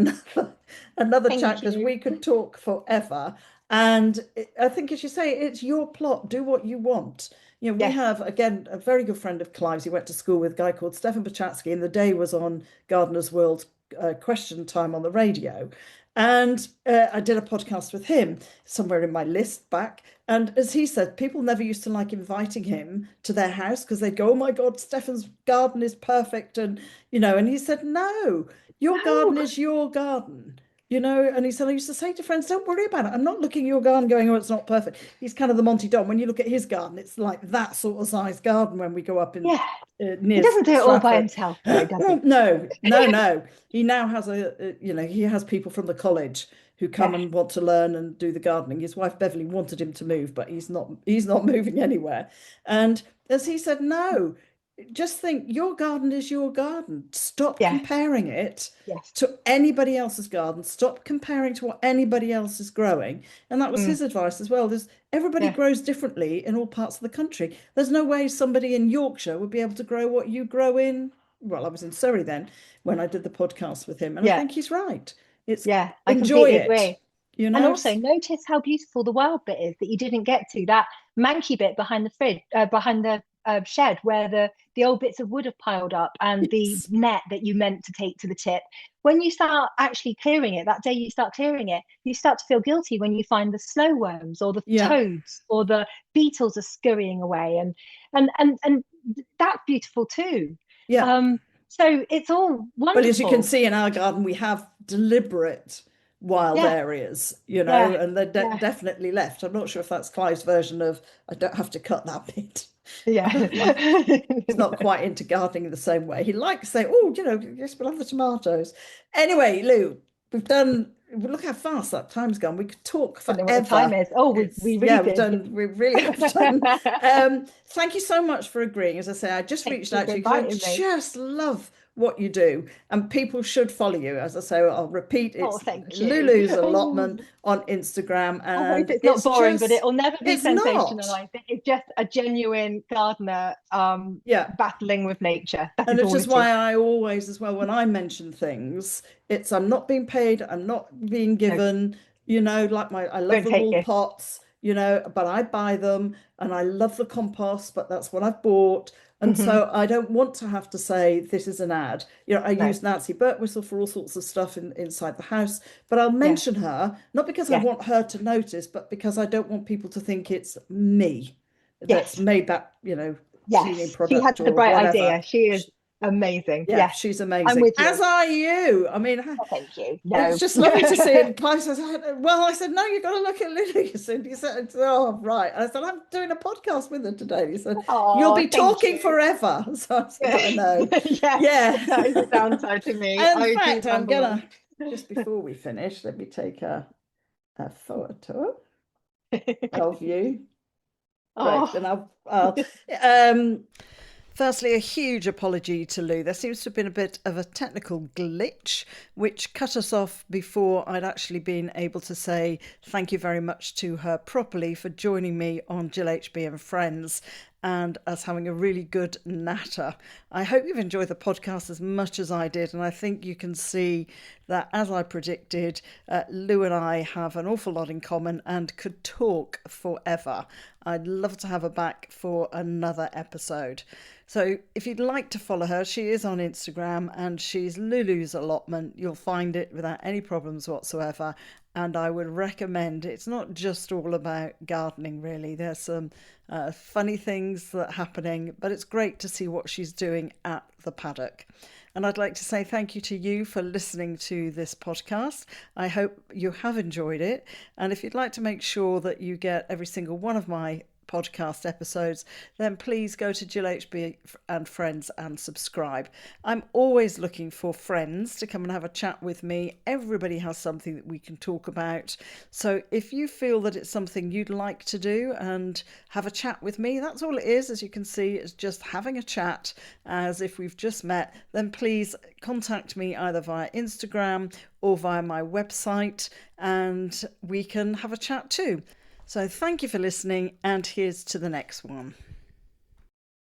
another chat Thank because you. we could talk forever. And I think, as you say, it's your plot. Do what you want. We Yes. have, again, a very good friend of Clive's. He went to school with a guy called Stefan Bachatsky, and the day was on Gardener's World Question Time on the radio. And I did a podcast with him somewhere in my list back. And as he said, people never used to like inviting him to their house because they'd go, "Oh my God, Stefan's garden is perfect." And he said, "No, your garden No. is your garden." And he said, "I used to say to friends, don't worry about it. I'm not looking at your garden going, oh, it's not perfect." He's kind of the Monty Don. When you look at his garden, it's like that sort of size garden when we go up in Yeah. He near doesn't do it all by Stratford. himself, though, does he? No, no, no. He now has he has people from the college who come Yeah. and want to learn and do the gardening. His wife Beverly wanted him to move, but he's not moving anywhere. And as he said, no, just think your garden is your garden. Stop Yes. comparing it Yes. to anybody else's garden. Stop comparing to what anybody else is growing. And that was Mm. his advice as well. Everybody Yeah. grows differently in all parts of the country. There's no way somebody in Yorkshire would be able to grow what you grow in. Well, I was in Surrey then when I did the podcast with him, and I Yeah. think he's right. It's Yeah. I enjoy completely it, agree. And also It's notice how beautiful the wild bit is that you didn't get to, that manky bit behind the fridge, behind the shed where the old bits of wood have piled up and the yes, net that you meant to take to the tip. When you start actually clearing it, that day you start clearing it, you start to feel guilty when you find the slow worms or the yeah, toads or the beetles are scurrying away, and that's beautiful too. yeah. So it's all But as you can wonderful. see in our garden, we have deliberate wild Yeah, areas, yeah, and they're yeah, definitely left. I'm not sure if that's Clive's version of I don't have to cut that bit. yeah. He's not quite into gardening in the same way. He likes saying, "Oh, yes, we'll have the tomatoes." Anyway, Lou, we've done. Look how fast that time's gone. We could talk I don't know what the time forever. is. Oh, It's we really yeah, we've did. done. We really have done. Thank you so much for agreeing. As I say, I just Thank reached you out for to you because I inviting me. just love what you do, and people should follow you. As I say, I'll repeat. Oh, It's thank you. Lulu's Oh, allotment on Instagram, I hope and it's not it's boring, but just. it'll never be It's sensational. not. I think it's just a genuine gardener Yeah. battling with nature. That And is it's all just it is. why I always, as well, when I mention things, it's I'm not being paid, I'm not being No, given, like I love don't the take wool gifts. pots, but I buy them and I love the compost, but that's what I've bought. And Hmm. so I don't want to have to say this is an ad. I No, use Nancy Birtwistle for all sorts of stuff inside the house, but I'll yeah, mention her, not because I yeah, want her to notice, but because I don't want people to think it's me that's yes, made that, cleaning yes. She had product the or bright whatever. idea. She is amazing. Yeah, Yes, she's I'm amazing. with As you. are you. I mean, Oh, thank you. it's No. just lovely to see. And Clive says, well, I said, no, you've got to look at Lily. And he said, oh, right. And I said, I'm doing a podcast with her today. He said, you'll Oh, be thank talking you. forever. So I said, I know. Yes, Yeah. that is the downside to me. And in I do fact, I'm ramble on. gonna, just before we finish, let me take a photo of you. Great. Oh, And um, firstly, a huge apology to Lou. There seems to have been a bit of a technical glitch, which cut us off before I'd actually been able to say thank you very much to her properly for joining me on GillHB and Friends and us having a really good natter. I hope you've enjoyed the podcast as much as I did, and I think you can see that, as I predicted, Lou and I have an awful lot in common and could talk forever. I'd love to have her back for another episode. So if you'd like to follow her, she is on Instagram and she's Lulu's Allotment. You'll find it without any problems whatsoever. And I would recommend it's not just all about gardening, really. There's some funny things that are happening, but it's great to see what she's doing at the paddock. And I'd like to say thank you to you for listening to this podcast. I hope you have enjoyed it. And if you'd like to make sure that you get every single one of my podcast episodes, then please go to GillHB and Friends and subscribe. I'm always looking for friends to come and have a chat with me. Everybody has something that we can talk about. So if you feel that it's something you'd like to do and have a chat with me, that's all it is. As you can see, it's just having a chat as if we've just met. Then please contact me either via Instagram or via my website and we can have a chat too. So thank you for listening, and here's to the next one.